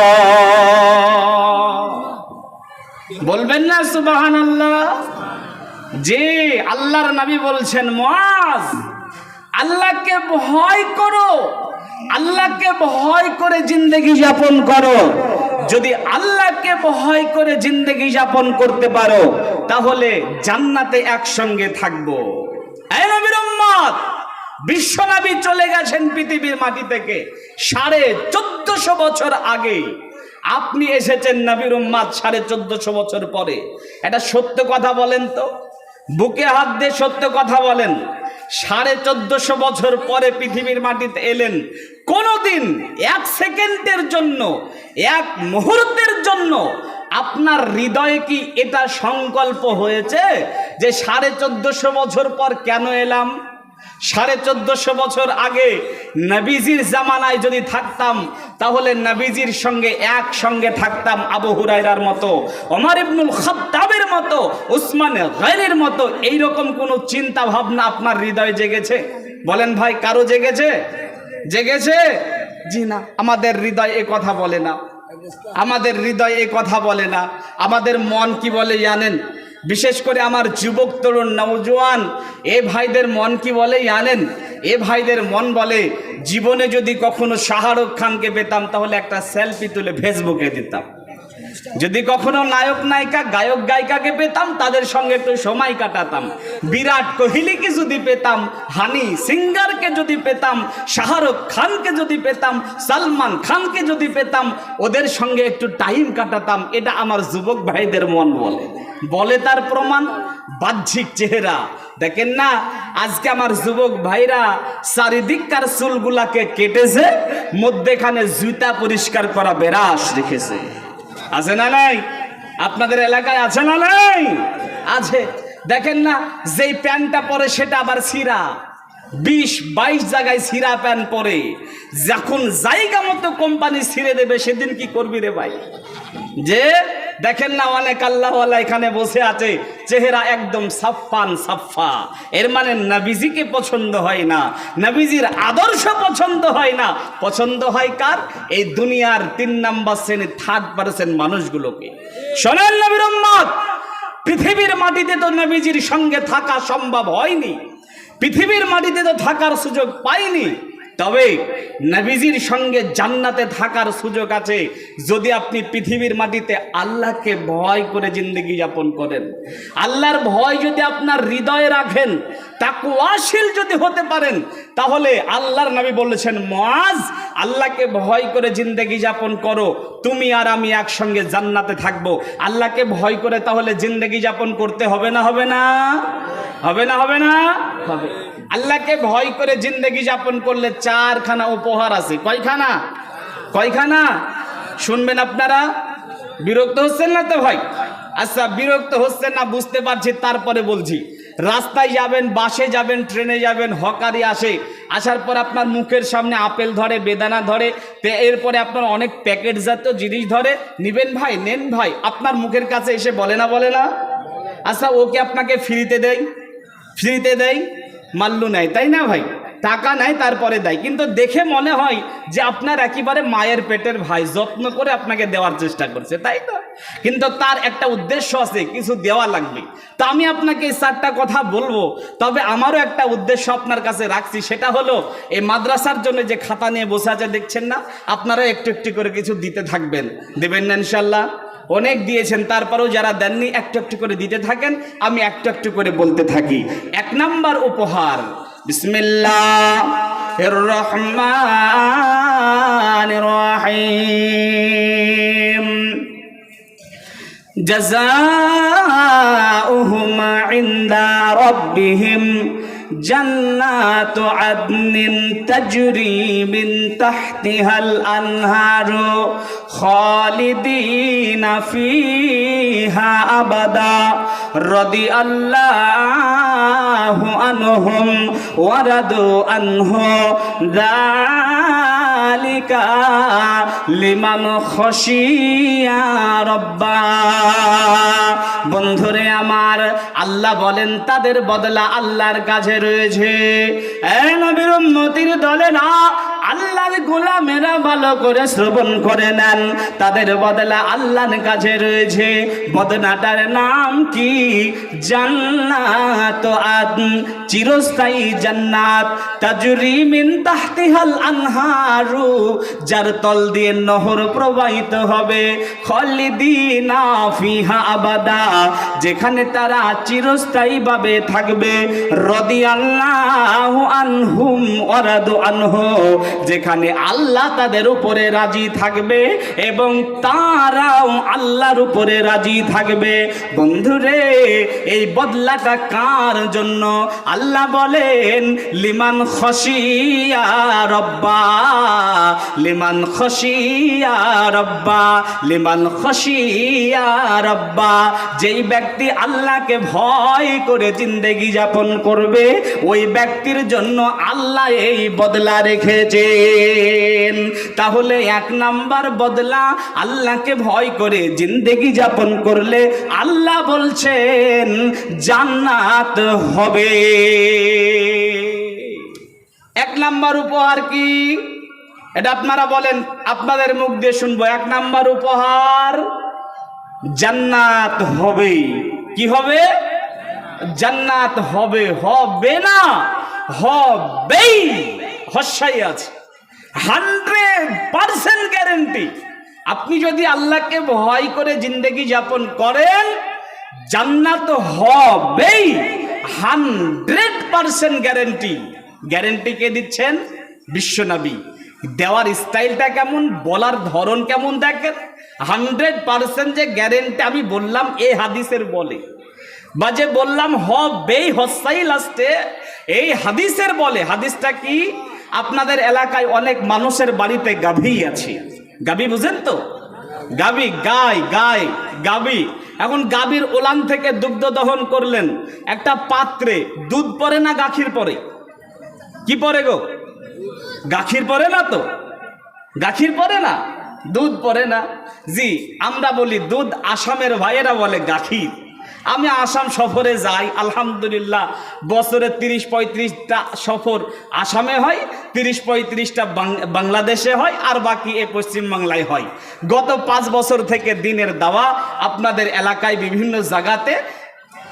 বলবেন না সুবহানাল্লাহ? যে আল্লাহর নবী বলছেন, মুআজ, আল্লাহকে ভয় করো, আল্লাহকে ভয় করে জিন্দেগি যাপন করো। যদি আল্লাহকে ভয় করে জিন্দেগি যাপন করতে পারো, তাহলে জান্নাতে একসঙ্গে থাকবো। এই নবীর উম্মত, বিশ্বনবী চলে গেছেন পৃথিবীর মাটি থেকে 1450 বছর আগে। আপনি এসেছেন নবীর উম্মত 1450 বছর পরে। এটা সত্য কথা বলেন তো, বুকে হাত দিয়ে সত্য কথা বলেন। 1450 বছর পরে পৃথিবীর মাটিতে এলেন। কোনদিন এক সেকেন্ডের জন্য, এক মুহূর্তের জন্য আপনার হৃদয়ে কি এটা সংকল্প হয়েছে যে 1450 বছর পর কেন এলাম? 1450 বছর আগে নবীজির জামানায় যদি থাকতাম, তাহলে নবীজির সঙ্গে একসঙ্গে থাকতাম আবু হুরায়রার মতো, ওমর ইবনুল খাত্তাবের মতো, উসমান গনির মতো। এইরকম কোন চিন্তা ভাবনা আপনার হৃদয়ে জেগেছে? বলেন ভাই, কারো জেগেছে? জেগেছে? জি না, আমাদের হৃদয় এ কথা বলে না, আমাদের হৃদয় এ কথা বলে না। আমাদের মন কি বলে জানেন? বিশেষ করে আমার যুবক তরুণ নওজোয়ান এ ভাইদের মন কি বলে জানেন? এ ভাইদের মন বলে, জীবনে যদি কখনো শাহরুখ খানকে পেতাম, তাহলে একটা সেলফি তুলে ফেসবুকে দিতাম। যদি কখনো নায়ক নায়িকা গায়ক গায়িকাকে পেতাম তাদের সঙ্গে একটু সময় কাটাতাম। বিরাট কোহলিকে যদি পেতাম, হানি সিঙ্গারকে যদি পেতাম, শাহরুখ খানকে যদি পেতাম, সালমান খানকে যদি পেতাম, ওদের সঙ্গে একটু টাইম কাটাতাম। এটা আমার যুবক ভাইদের মন বলে। বলে তার প্রমাণ বাহ্যিক চেহারা দেখেন না। আজকে আমার যুবক ভাইরা চারিদিককার চুলগুলাকে কেটেছে, মধ্যেখানে জুতা পরিষ্কার করা বেরাস রেখেছে। আছে না নাই? আপনাদের এলাকায় আছে না নাই? আছে। দেখেন না, যেই প্যান্টটা পরে সেটা আবার ছিঁড়া, 20-22 জায়গায় ছিঁড়া প্যান্ট পরে। যখন জায়গা মতো কোম্পানি ছিঁড়ে দেবে সেদিন কি করবি রে ভাই? যে দেখেন না, অনেক আল্লাহওয়ালা এখানে বসে আছে, চেহারা একদম সাফান সাফা। এর মানে নবীজিকে পছন্দ হয় না, নবীজির আদর্শ পছন্দ হয় না। পছন্দ হয় কার? এই দুনিয়ার 3 নাম্বার শ্রেণী, 3rd মানুষগুলোকে। শোনেন নবীর উম্মত, পৃথিবীর মাটিতে তো নবীজির সঙ্গে থাকা সম্ভব হয়নি, পৃথিবীর মাটিতে তো থাকার সুযোগ পাইনি। তবে নবীজির সঙ্গে জান্নাতে থাকার সুযোগ আছে যদি আপনি পৃথিবীর মাটিতে আল্লাহকে ভয় করে জিন্দেগি যাপন করেন। আল্লাহর ভয় যদি আপনার হৃদয়ে রাখেন, তাকওয়াশীল যদি হতে পারেন, তাহলে আল্লাহর নবী বলেছেন, মুআজ আল্লাহকে ভয় করে জিন্দেগি যাপন করো, তুমি আর আমি একসঙ্গে জান্নাতে থাকবো। আল্লাহকে ভয় করে তাহলে জিন্দেগি যাপন করতে হবে না? হবে না? হবে না? হবে না? হবে। আল্লাহকে ভয় করে জিন্দেগি যাপন করলে 4খানা উপহার আছে। কয়খানা? কয়খানা? শুনবেন আপনারা? বিরক্ত হচ্ছেন না তো ভাই? আচ্ছা, বিরক্ত হচ্ছেন না বুঝতে পারছি, তারপরে বলছি। রাস্তায় যাবেন, বাসে যাবেন, ট্রেনে যাবেন, হকারি আসে, আসার পর আপনার মুখের সামনে আপেল ধরে, বেদানা ধরে, এরপরে আপনার অনেক প্যাকেট জাতীয় জিনিস ধরে, নিবেন ভাই, নেন ভাই, আপনার মুখের কাছে এসে বলে না? বলে না? আচ্ছা, ওকে আপনাকে ফ্রিতে দেয়, ফ্রিতে দেয়, মাল্লু নেয়, তাই না ভাই? টাকা নেয়, তারপরে দেয়, কিন্তু দেখে মনে হয় যে আপনার একেবারে মায়ের পেটের ভাই, যত্ন করে আপনাকে দেওয়ার চেষ্টা করছে, তাই তো? কিন্তু তার একটা উদ্দেশ্য আছে, কিছু দেওয়া লাগবে। তা আমি আপনাকে এই 4টা কথা বলবো, তবে আমারও একটা উদ্দেশ্য আপনার কাছে রাখছি। সেটা হলো, এই মাদ্রাসার জন্য যে খাতা নিয়ে বসে আছে দেখছেন না, আপনারা একটু একটু করে কিছু দিতে থাকবেন। দেবেন না ইনশাল্লাহ? অনেক দিয়েছেন, তারপরেও যারা দেননি একটু একটু করে দিতে থাকেন, আমি একটু একটু করে বলতে থাকি। 1 নাম্বার উপহার, বিসমিল্লাহির রহমানির রহিম। জাযাউহুম ইনদা রাব্বিহিম জান্নাতু আদনিন তাজরি মিন তাহতিহাল আনহারু খালিদিনা ফিহা আবাদা রাদিয়াল্লাহু আনহুম ওয়া রাদু আনহু যালিকা লিমান খাশিয়া রাব্বা। বন্ধুরে আমার, আল্লাহ বলেন তাদের বদলা আল্লাহর কাছে রয়েছে। নবীর উম্মতির দলে না, আল্লাহর গোলামেরা ভালো করে শ্রবণ করে নেন, তাদের বদলা আল্লাহর কাছে রয়েছে। বদনাটার নাম কি? জান্নাত আদন, চিরস্থায়ী জান্নাত। তাজরি মিন তাহতিহাল আনহারু, যার তল দিয়ে নহর প্রবাহিত হবে। খালিদিনা ফিহা আবাদা, যেখানে তারা চিরস্থায়ী ভাবে থাকবে। রাদিয়াল্লাহু আনহুম ওয়া রাদু আনহু, যেখানে আল্লাহ তাদের উপরে রাজি থাকবে এবং তারাও আল্লাহর উপরে রাজি থাকবে। বন্ধুরে, এই বদলাটা কার জন্য? আল্লাহ বলেন, লিমান খাশিয়া রাব্বা, লিমান খাশিয়া রাব্বা, লিমান খাশিয়া রাব্বা। যেই ব্যক্তি আল্লাহকে ভয় করে জিন্দেগি যাপন করবে, ওই ব্যক্তির জন্য আল্লাহ এই বদলা রেখেছেন। তাহলে 1 নাম্বার বদলা, আল্লাহকে ভয় করে জিন্দেগি যাপন করলে আল্লাহ বলছেন জান্নাত হবে। 1 নাম্বার উপহার কি? এটা আপনারা বলেন, আপনাদের মুখ দিয়ে শুনবো। 1 নাম্বার উপহার, জান্নাত হবে। কি হবে? জান্নাত হবে। হবে না, হবেই। হস্যাই আছে, 100% গ্যারেন্টি। আপনি যদি আল্লাহকে ভয় করে জিন্দেগি যাপন করেন, জান্নাত হবেই, 100% গ্যারেন্টি। গ্যারেন্টি কে দিচ্ছেন? বিশ্বনবী। দেওয়ার স্টাইলটা কেমন, বলার ধরন কেমন দেখেন। 100% যে গ্যারেন্টি আমি বললাম এই হাদিসের বলে, বা যে বললাম হবেই হসাই লাস্টে এই হাদিসের বলে। হাদিসটা কি? আপনাদের এলাকায় অনেক মানুষের বাড়িতে গাভী আছে। গাভী বুঝেন তো? গাভী, গায় গাভী। এখন গাভীর ওলান থেকে দুগ্ধ দহন করলেন, একটা পাত্রে দুধ পড়ে না গাখীর পড়ে? কি পড়ে গো? গাখীর পড়ে না তো? গাখীর পড়ে না, দুধ পড়ে না। জি, আমরা বলি দুধ, আসামের ভাইয়েরা বলে গাখীর। আমি আসাম সফরে যাই, আলহামদুলিল্লাহ বছরে 30-35টা সফর আসামে হয়, 30-35টা বাংলাদেশে হয়, আর বাকি এ পশ্চিমবাংলায় হয়। গত 5 বছর থেকে দিনের দাওয়া আপনাদের এলাকায় বিভিন্ন জায়গাতে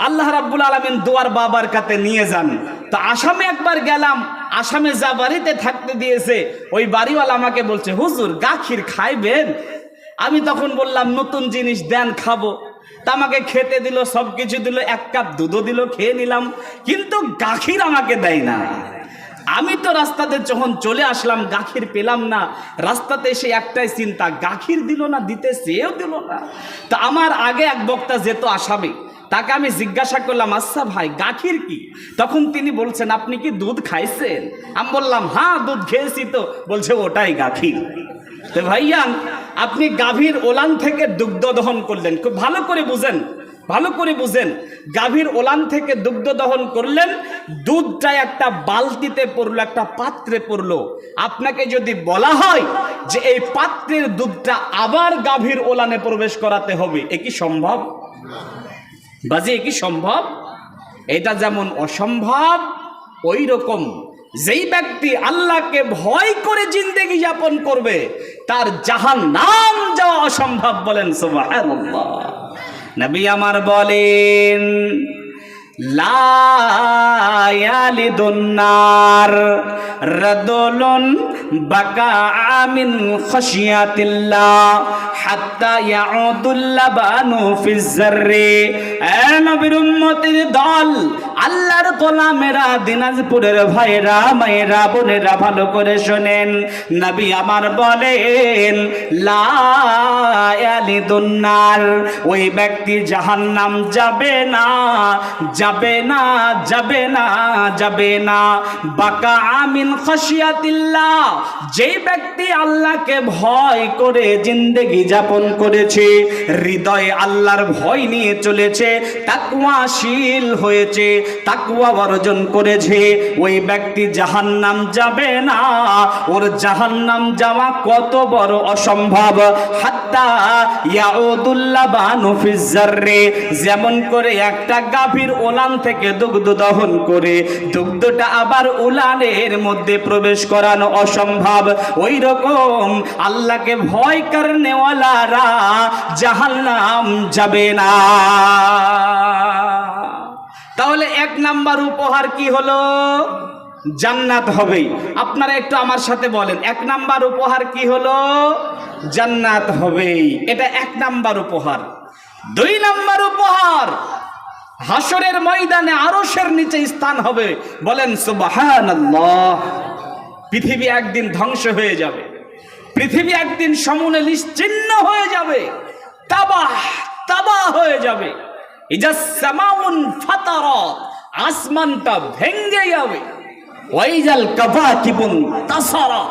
আল্লাহ রাব্বুল আলামিন দুয়ার বাবার কাছে নিয়ে যান। তো আসামে একবার গেলাম, আসামে যা বাড়িতে থাকতে দিয়েছে ওই বাড়িওয়ালা আমাকে বলছে, হুজুর গাখীর খাইবেন? আমি তখন বললাম নতুন জিনিস দেন, খাবো। তা আমাকে খেতে দিল, সব কিছু দিল, 1 কাপ দুধও দিল, খেয়ে নিলাম, কিন্তু গাখীর আমাকে দেয় না। আমি তো রাস্তাতে যখন চলে আসলাম গাখীর পেলাম না। রাস্তাতে এসে একটাই চিন্তা, গাখীর দিল না, দিতে চেয়েও দিল না। তা আমার আগে এক বক্তা যেত আসামে, তাকে আমি জিজ্ঞাসা করলাম, আচ্ছা ভাই গাখীর কি? তখন তিনি বলছেন, আপনি কি দুধ খাইছেন? আমি বললাম হ্যাঁ দুধ খেয়েছি। তো বলছে ওটাই গাখীর। তো ভাইয়ান, আপনি গাভীর ওলান থেকে দুগ্ধ দহন করলেন, খুব ভালো করে বুঝেন, ভালো করে বুঝেন। গাভীর ওলান থেকে দুগ্ধ দহন করলেন, দুধটা একটা বালতিতে পড়লো, একটা পাত্রে পড়লো। আপনাকে যদি বলা হয় যে এই পাত্রের দুধটা আবার গাভীর ওলানে প্রবেশ করাতে হবে, এ কি সম্ভব? বাজে, এ কি সম্ভব? এটা যেমন অসম্ভব, ওই রকম যেই ব্যক্তি আল্লাহকে ভয় করে জিন্দেগি যাপন করবে তার জাহান্নাম যাওয়া অসম্ভব। বলেন সুবহানাল্লাহ। নবী আমার বলেন, লা ইয়ালিদুন নার রাদুলুন বাকা মিন খাশিয়াতিল্লাহ হাত্তা ইয়াউদুল লাবানু ফিজ জাররি। এ নবীর উম্মতের দল, আল্লাহর গোলামেরা, দিনাজপুরের ভাইরা, মায়েরা, বোনেরা, ভালো করে শোনেন। নবী আমার বলেন, লা ইয়ালিদুন নার, ওই ব্যক্তি জাহান্নাম যাবে না, যাবে না, যাবে না, যাবে না। বাকা মিন খাশিয়াতিল্লাহ, যেই ব্যক্তি আল্লাহকে ভয় করে জিন্দেগি যাপন করেছে, হৃদয়ে আল্লাহর ভয় নিয়ে চলেছে, তাকওয়াশীল হয়েছে, তাকওয়া অর্জন করেছে, ওই ব্যক্তি জাহান্নাম যাবে না। ওর জাহান্নাম যাওয়া কত বড় অসম্ভব। হাত্তা ইয়াউদুল লাবানু ফিজ জাররি, যেমন করে একটা গাভীর ওলান থেকে দুগ্ধ দহন করে দুগ্ধটা আবার উলানের মধ্যে প্রবেশ করানো অসম্ভব, ওই রকম আল্লাহকে ভয় করনেওয়ালারা জাহান্নাম যাবে না। তাহলে 1 নাম্বার উপহার কি হলো? জান্নাত হবেই। আপনারা একটু আমার সাথে বলেন, 1 নাম্বার উপহার কি হলো? জান্নাত হবেই। এটা 1 নাম্বার উপহার। 2 নাম্বার উপহার, হাসরের ময়দানে আরশের নিচে স্থান হবে। বলেন সুবহানাল্লাহ। পৃথিবী একদিন ধ্বংস হয়ে যাবে, পৃথিবী একদিন সমূলে নিশ্চিহ্ন হয়ে যাবে, তাবাহ তাবাহ হয়ে যাবে। ইজাস সামাউন ফাতারাত, আসমানটা ভেঙে যাবে। ওয়াইজাল কাবাকিবুন তাসারা,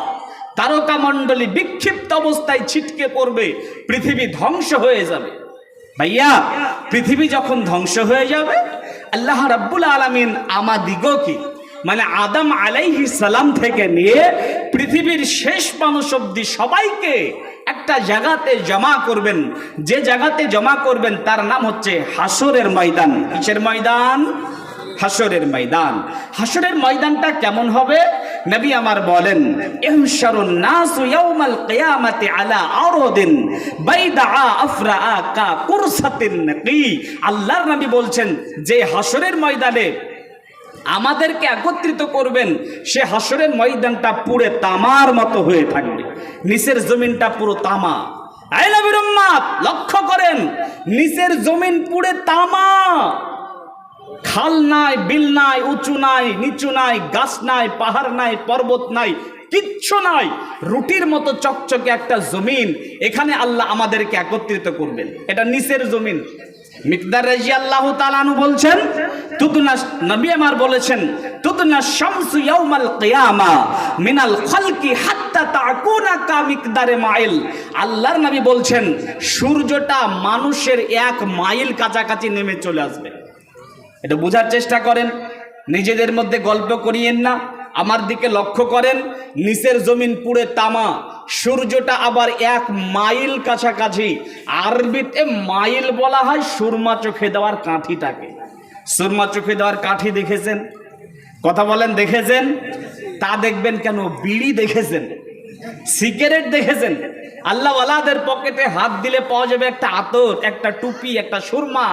তারকা মণ্ডলী বিক্ষিপ্ত অবস্থায় ছিটকে পড়বে, পৃথিবী ধ্বংস হয়ে যাবে। ভাইয়া, পৃথিবী যখন ধ্বংস হয়ে যাবে, আল্লাহ রাব্বুল আলামিন আমাদিগকে, মানে আদম আলাইহিস সালাম থেকে নিয়ে পৃথিবীর শেষ মানুষ অবধি সবাইকে একটা জায়গাতে জমা করবেন। যে জায়গাতে জমা করবেন তার নাম হচ্ছে হাসরের ময়দান। কিসের ময়দান? হাসরের ময়দান। হাসরের ময়দানটা কেমন হবে? নবী আমার বলেন, ইহশারুন নাসু ইয়াউমাল কিয়ামাতি আলা আরদিন বাইদা আফরা কা কুরসাতিন নাকি। আল্লাহর নবী বলছেন, যে হাসরের ময়দানে আমাদেরকে একত্রিত করবেন, সে হাসরের ময়দানটা পুরো তামার মতো হয়ে থাকবে। নিচের জমিনটা পুরো তামা, আই নবীর উম্মত লক্ষ্য করেন, নিচের জমিন পুড়ে তামা, খাল নাই, বিল নাই, উঁচু নাই, নিচু নাই, গাছ নাই, পাহাড় নাই, পর্বত নাই, কিচ্ছু নাই, রুটির মতো চকচকে একটা জমিন। এখানে আল্লাহ আমাদেরকে একত্রিত করবেন, এটা নিচের জমিন। মিকদার রাদিয়াল্লাহু তাআলা আনহু বলছেন, তুদনা, নবী আমার বলেছেন, তুদনা শামসু ইয়াউমাল কিয়ামা মিনাল খালকি হাত্তা তাকুনা কা মিকদারে মাইল। আল্লাহর নবী বলছেন, সূর্যটা মানুষের 1 মাইল কাছাকাছি নেমে চলে আসবে। এটা বোঝার চেষ্টা করেন, নিজেদের মধ্যে গল্প করিয়েন না, আমার দিকে লক্ষ্য করেন। নিচের জমিন পুড়ে তামা, সূর্যটা আবার 1 মাইল কাছাকাছি। আরবিতে মাইল বলা হয় সুরমা চোখে দেওয়ার কাঠিটাকে। সুরমা চোখে দেওয়ার কাঠি দেখেছেন? কথা বলেন, দেখেছেন? তা দেখবেন কেন? বিড়ি দেখেছেন? সিগারেট দেখেছেন? আল্লাহওয়ালাদের পকেটে হাত দিলে পাওয়া যাবে একটা আতর, একটা টুপি, একটা সুরমা।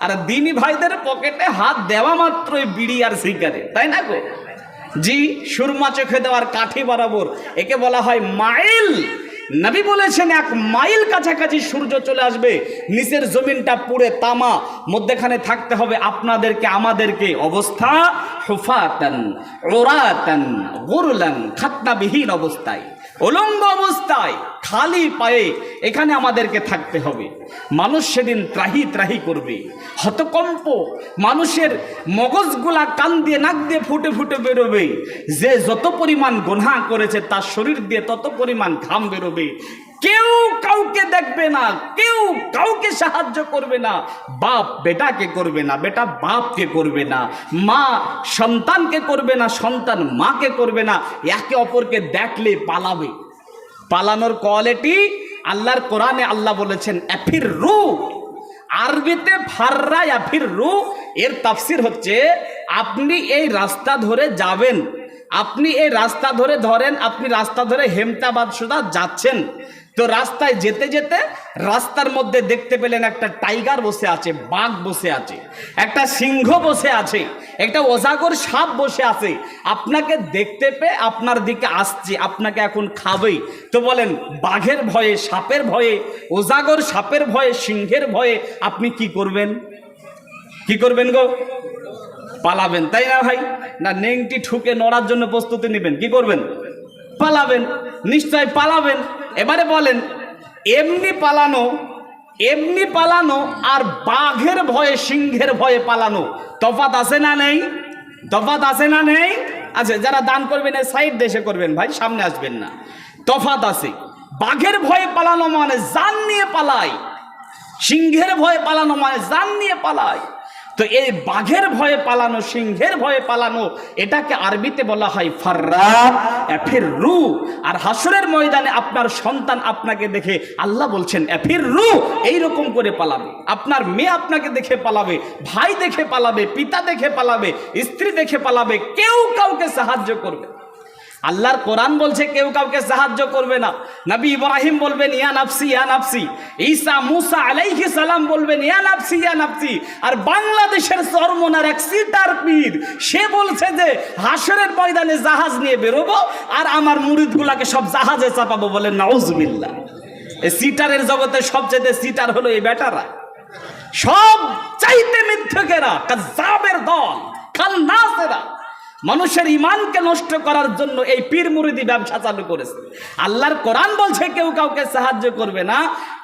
আর দিনী ভাইদের পকেটে হাত দেওয়া মাত্রই বিড়ি আর সিগারেট, তাই না গো? জি, সুরমা চোখে দেওয়ার কাঠি বরাবর, একে বলা হয় মাইল। নবী বলেছেন 1 মাইল কাছাকাছি সূর্য চলে আসবে, নিচের জমিনটা পুড়ে তামা, মধ্যখানে থাকতে হবে আপনাদেরকে আমাদেরকে। অবস্থা হুফাতান উরাতান গুরলান, খাতনাবিহীন অবস্থায়, উলঙ্গ অবস্থায়, খালি পায়ে এখানে আমাদেরকে থাকতে হবে। মানুষ সেদিন ত্রাহি ত্রাহি করবে, হতকম্প, মানুষের মগজগুলা কান দিয়ে নাক দিয়ে ফুটে ফুটে বেরোবে। যে যত পরিমাণ গুনাহ করেছে তার শরীর দিয়ে তত পরিমাণ ঘাম বেরোবে। কেউ কাউকে দেখবে না, কেউ কাউকে সাহায্য করবে না। বাপ বেটাকে করবে না, বেটা বাপকে করবে না, মা সন্তানকে করবে না, সন্তান মাকে করবে না। একে অপরকে দেখলে পালাবে। পালানোর কোয়ালিটি আল্লাহর কোরআনে আল্লাহ বলেছেন এফির রু। আরবিতে ফাররা এফির রু, এর তাফসির হচ্ছে আপনি এই রাস্তা ধরে যাবেন, আপনি এই রাস্তা ধরে ধরেন, আপনি রাস্তা ধরে হেমতাবাদ সোজা যাচ্ছেন, তো রাস্তায় যেতে যেতে রাস্তার মধ্যে দেখতে পেলেন একটা টাইগার বসে আছে, বাঘ বসে আছে, একটা সিংহ বসে আছে, একটা অজাগর সাপ বসে আছে। আপনাকে দেখতে পেয়ে আপনার দিকে আসছে, আপনাকে এখন খাবেই। তো বলেন, বাঘের ভয়ে, সাপের ভয়ে, অজাগর সাপের ভয়ে, সিংহের ভয়ে আপনি কি করবেন? কি করবেন গো? পালাবেন, তাই না ভাই? না নেংটি ঠুকে নড়ার জন্য প্রস্তুতি নেবেন? কি করবেন? পালাবেন, নিশ্চয় পালাবেন। এবারে বলেন, এমনি পালানো আর বাঘের ভয়ে, সিংহের ভয়ে পালানো, তফাৎ আছে না নেই? তফাৎ আছে না নেই? আচ্ছা, যারা দান করবেন সাইড দেশে করবেন ভাই, সামনে আসবেন না। তফাৎ আছে। বাঘের ভয়ে পালানো মানে জান নিয়ে পালায়, সিংহের ভয়ে পালানো মানে জান নিয়ে পালায়। তো এই বাঘের ভয়ে পালানো, সিংহের ভয়ে পালানো, এটাকে আরবিতে বলা হয় ফাররা এফির রু। আর হাসরের ময়দানে আপনার সন্তান আপনাকে দেখে আল্লাহ বলছেন এফির রু, এইরকম করে পালাবে। আপনার মেয়ে আপনাকে দেখে পালাবে, ভাই দেখে পালাবে, পিতা দেখে পালাবে, স্ত্রী দেখে পালাবে, কেউ কাউকে সাহায্য করবে। আল্লাহর কোরআন বলছে কেউ কাউকে সাহায্য করবে না। নবী ইব্রাহিম বলবেন ইয়া নাফসি ইয়া নাফসি, ঈসা মুসা আলাইহিস সালাম বলবেন ইয়া নাফসি ইয়া নাফসি। আর বাংলাদেশের চরমনার এক সিটার পীর, সে বলছে যে হাসরের ময়দানে জাহাজ নিয়ে বেরোবো আর আমার মুরিদগুলাকে সব জাহাজে চাপাবো। বলেন নাউজুবিল্লাহ। এই সিটারের জগতে সবচেয়ে সিটার হলো এই বেটারা, সব চাইতে মিথ্যকেরা, কাযাবের দল, খান্নাসেরা। মানুষের ইমানকে নষ্ট করার জন্য এই পীর মুরিদি ব্যবসা চালু করেছে। আল্লাহর কোরআন বলছে কেউ কাউকে সাহায্য করবে না,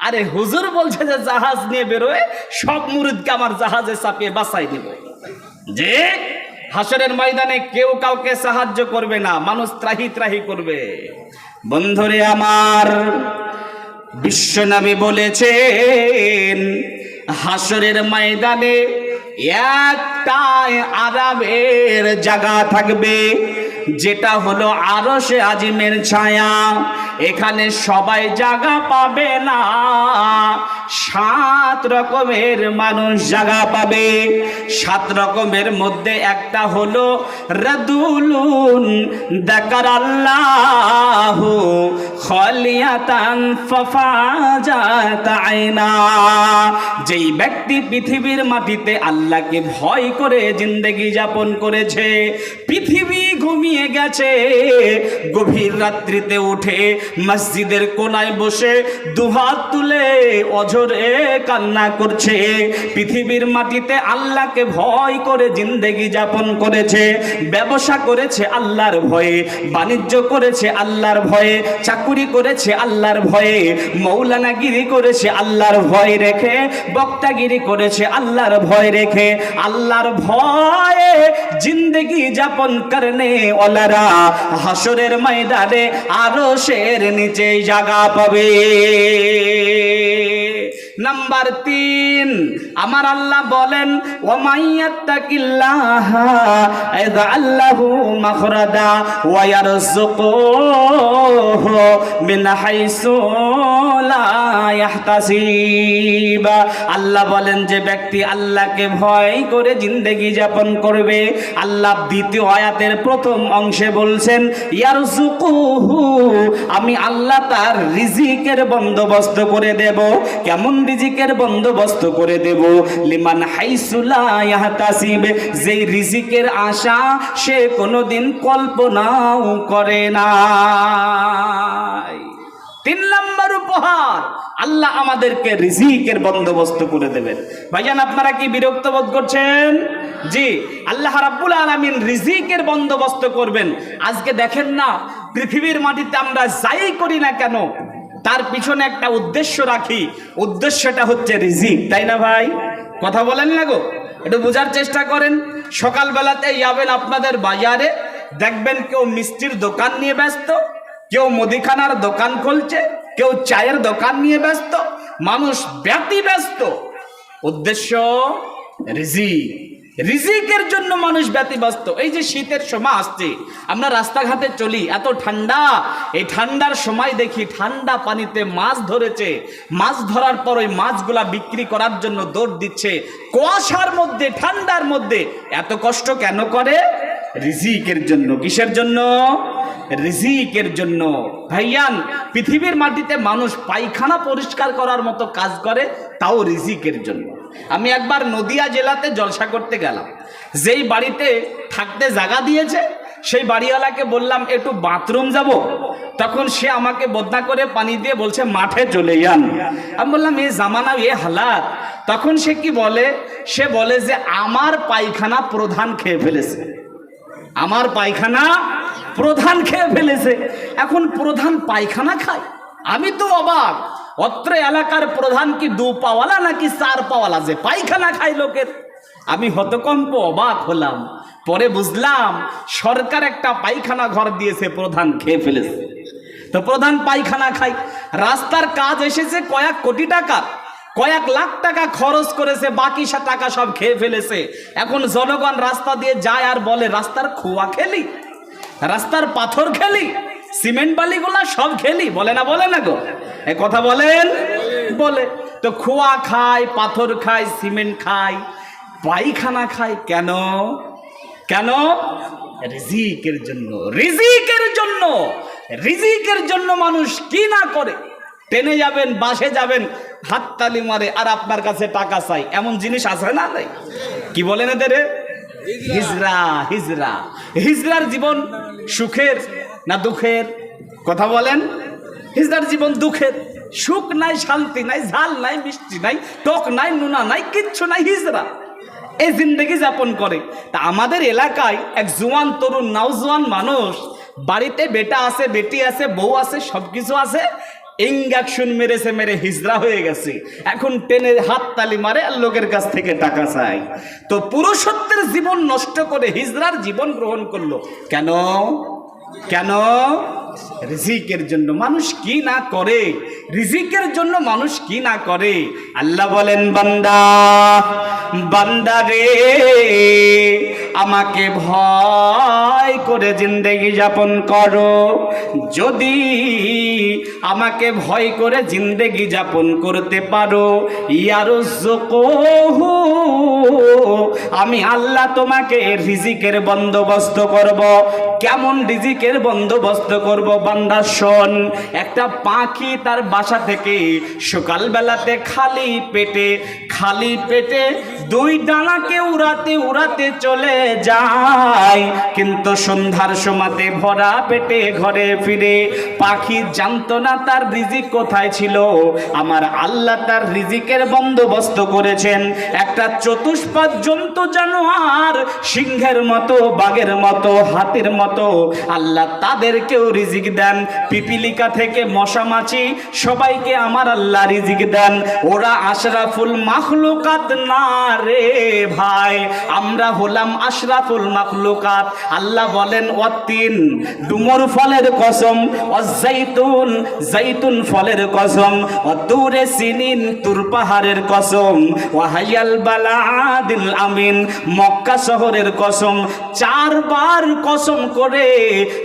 আরে হুজুর বলছে যে জাহাজ নিয়ে বেরোয় সব মুরিদকে আমার জাহাজে চাপিয়ে বাঁচাই দেব। যে হাসরের ময়দানে কেউ কাউকে সাহায্য করবে না, মানুষ ত্রাহি ত্রাহি করবে। বন্ধুরে আমার, বিশ্বনবী বলেছেন হাসরের ময়দানে একটাই আরামের জায়গা থাকবে, যেটা হলো আরশে আজিমের ছায়া। এখানে সবাই জায়গা পাবে না, সাত রকমের মানুষ জায়গা পাবে। সাত রকমের মধ্যে একটা হলো রাদুলুন যাকারাল্লাহু খালিয়াতান ফাফাজাত আইনা, যেই ব্যক্তি পৃথিবীর মাটিতে আল্লাহকে ভয় করে জিন্দেগি যাপন করেছে, পৃথিবী ঘুমিয়ে গেছে, গভীর রাত্রিতে উঠে মসজিদের কোনায় বসে দুহাত তুলে অঝরে কান্না করছে, পৃথিবীর মাটিতে আল্লাহকে ভয় করে জিন্দেগি যাপন করেছে, ব্যবসা করেছে আল্লাহর ভয়ে, বাণিজ্য করেছে আল্লাহর ভয়ে, চাকুরি করেছে আল্লাহর ভয়ে, মৌলানাগিরি করেছে আল্লাহর ভয় রেখে, বক্তাগিরি করেছে আল্লাহর ভয় রেখে, আল্লাহর ভয়ে জিন্দেগি যাপন করনে ওয়ালারা হাসরের ময়দানে আরশের নিচে জায়গা পাবে। নাম্বার 3, আমার আল্লাহ বলেন ওয়ামাইয়াত্তাকিল্লাহা ইয়াজআল লাহু মাখরাজা ওয়া ইয়ারযুকুহু মিন হাইসু লা ইয়াহতাসিব। আল্লাহ বলেন যে ব্যক্তি আল্লাহকে ভয় করে জিন্দেগি যাপন করবে, আল্লাহ দ্বিতীয় আয়াতের প্রথম অংশে বলছেন ইয়ারযুকুহু, আমি আল্লাহ তার রিজিকের বন্দোবস্ত করে দেব। কেমন রিজিকের বন্দোবস্ত করে দেব? লিমান হাইসু লা ইয়াহতাসিব, যেই রিজিকের আশা সে কোনোদিন কল্পনাও করে না। 3 নম্বর উপহার, আল্লাহ আমাদেরকে রিজিকের বন্দোবস্ত করে দেবেন। ভাইজান আপনারা কি বিরক্ত বোধ করছেন? জি, আল্লাহ রাব্বুল আলামিন রিজিকের বন্দোবস্ত করবেন। আজকে দেখেন না, পৃথিবীর মাটিতে আমরা যাই করি না কেন তার পিছনে একটা উদ্দেশ্য রাখি, উদ্দেশ্যটা হচ্ছে রিজিক, তাই না ভাই? কথা বলেন না গো, একটু বোঝার চেষ্টা করেন। সকালবেলাতে যাবেন আপনাদের বাজারে, দেখবেন কেউ মিষ্টির দোকান নিয়ে ব্যস্ত, কেউ মুদিখানার দোকান খুলছে, কেউ চায়ের দোকান নিয়ে ব্যস্ত, মানুষ ব্যতিব্যস্ত। উদ্দেশ্য রিজিক, রিজিকের জন্য মানুষ ব্যতিব্যস্ত। এই যে শীতের সময় আসছে, আমরা রাস্তাঘাটে চলি, এত ঠান্ডা, এই ঠান্ডার সময় দেখি ঠান্ডা পানিতে মাছ ধরেছে, মাছ ধরার পর ওই মাছগুলা বিক্রি করার জন্য দৌড় দিচ্ছে, কুয়াশার মধ্যে, ঠান্ডার মধ্যে। এত কষ্ট কেন করে? রিজিকের জন্য। কিসের জন্য? রিজিকের জন্য। ভাইয়ান, পৃথিবীর মাটিতে মানুষ পায়খানা পরিষ্কার করার মতো কাজ করে, তাও রিজিকের জন্য। আমি একবার নদিয়া জেলাতে জলসা করতে গেলাম, যেই বাড়িতে থাকতে জায়গা দিয়েছে সেই বাড়িওয়ালাকে বললাম একটু বাথরুম যাব, তখন সে আমাকে বদনা করে পানি দিয়ে বলছে মাঠে চলে যান। আমি বললাম এই জামানা এ হালাত। তখন সে কি বলে? সে বলে যে আমার পায়খানা প্রধান খেয়ে ফেলেছে, আমার পায়খানা প্রধান খেয়ে ফেলেছে। এখন প্রধান পায়খানা খায়? আমি তো অবাক, অত্র এলাকার প্রধান কি 2 পাওয়ালা নাকি 4 পাওয়ালা যে পায়খানা খায় লোকের? আমি হতকম্প অবাক হলাম। পরে বুঝলাম সরকার একটা পায়খানা ঘর দিয়েছে, প্রধান খেয়ে ফেলেছে। তো প্রধান পায়খানা খায়, রাস্তার কাজ এসেছে কয়েক কোটি টাকা, কয়েক লাখ টাকা খরচ করেছে, বাকি টাকা সব খেয়ে ফেলেছে। এখন জনগণ রাস্তা দিয়ে যায় আর বলে রাস্তার খোয়া খেলি, রাস্তার পাথর খেলি, সিমেন্ট বালিগুলা সব খেলি, বলে না? বলে না গো, এ কথা বলেন? বলে। তো খোয়া খায়, পাথর খায়, সিমেন্ট খায়, পায়খানা খায়, কেন? কেন? রিজিকের জন্য। রিজিকের জন্য, রিজিকের জন্য মানুষ কি না করে। ট্রেনে যাবেন, বাসে যাবেন, হাততালি মারে আর আপনার কাছে টাকা চাই, এমন জিনিস আছে না? নাই? কি বলেন এদের? হিজরা। হিজরা, হিজরার জীবন সুখের না দুঃখের? কথা বলেন। হিজরার জীবন দুঃখের, সুখ নাই, শান্তি নাই, ঝাল নাই, মিষ্টি নাই, টক নাই, নুনা নাই, কিচ্ছু নাই। হিজরা এই জিন্দগি যাপন করে। তা আমাদের এলাকায় এক জোয়ান তরুণ নওজোয়ান মানুষ, বাড়িতে বেটা আছে, বেটি আছে, বউ আছে, সবকিছু আছে, ইঞ্জেকশন মেরেছে, মেরে হিজরা হয়ে গেছে। এখন টেনে হাততালি মারে আর লোকের কাছ থেকে টাকা চায়। তো পুরুষত্বের জীবন নষ্ট করে হিজরার জীবন গ্রহণ করলো কেন? কেন? রিজিকের জন্য। মানুষ কি না করে, রিজিকের জন্য মানুষ কি না করে। আল্লাহ বলেন বান্দা, বান্দা রে আমাকে ভয় করে জিন্দেগি যাপন করো, যদি আমাকে ভয় করে জিন্দেগি যাপন করতে পারো, ইয়ারযুকুহু, আমি আল্লাহ তোমাকে রিজিকের বন্দোবস্ত করব। কেমন রিজিকের বন্দোবস্ত করব বান্দা শোন। একটা পাখি তার বাসা থেকে সকালবেলাতে খালি পেটে দুই ডানাকে উড়াতে উড়াতে চলে যায়, কিন্তু সন্ধ্যার সময়তে ভরা পেটে ঘরে ফিরে। পাখি জানতো না তার রিজিক কোথায় ছিল। আমার আল্লাহ তার রিজিকের বন্দোবস্ত করেছেন। একটা চতুষ্পাদ জন্তু জানোয়ার, সিংহের মতো, বাঘের মতো, হাতির মতো, আল্লাহ তাদেরকেও রিজিক দেন। পিপিলিকা থেকে মশা মাছি সবাইকে আমার আল্লাহ রিজিক দেন। ওরা আশরাফুল মাখলুকাত না রে ভাই, আমরা হলাম আশরাফুল মাখলুকাত। আল্লাহ বলেন ওয়াতিন, ডুমুর ফলের কসম, ওয়াজাইতুন, জাইতুন ফলের কসম, ওয়াতুরে সিনিন, তুর পাহাড়ের কসম, ওয়াহাইয়াল বালাদিল আমিন, মক্কা শহরের কসম। 4 বার কসম করে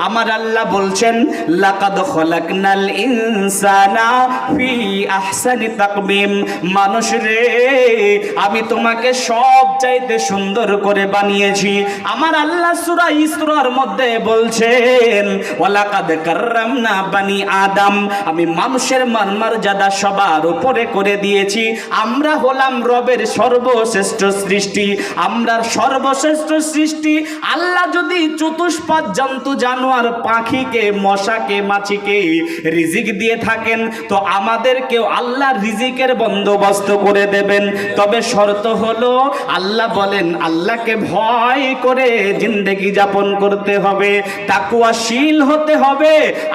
আমার আল্লাহ বলছেন লাকাদ খলাকনাল ইনসানা ফি আহসানি তাকবীম, মানুষ রে আমি তোমাকে সব চাইতে সুন্দর করে বানিয়েছি। আমার আল্লাহ সূরা ইসরার মধ্যে বলছেন ওয়ালাকাদ কাররামনা বানি আদম, আমি মানুষের মর্যাদা সবার উপরে করে দিয়েছি। আমরা হলাম রবের সর্বশ্রেষ্ঠ সৃষ্টি, আমরা সর্বশ্রেষ্ঠ সৃষ্টি। আল্লাহ যদি চতুষ্পাদ জন্তু জানোয়ার, পাখিকে, মশাকে, মাছিকে রিজিক দিয়ে থাকেন, তো আমাদেরকেও আল্লাহ রিজিকের বন্দোবস্ত করে দেবেন। তবে শর্ত হলো, আল্লাহ বলেন আল্লাহকে ভয় করে জিন্দেগি যাপন করতে হবে, তাকওয়াশীল হতে হবে,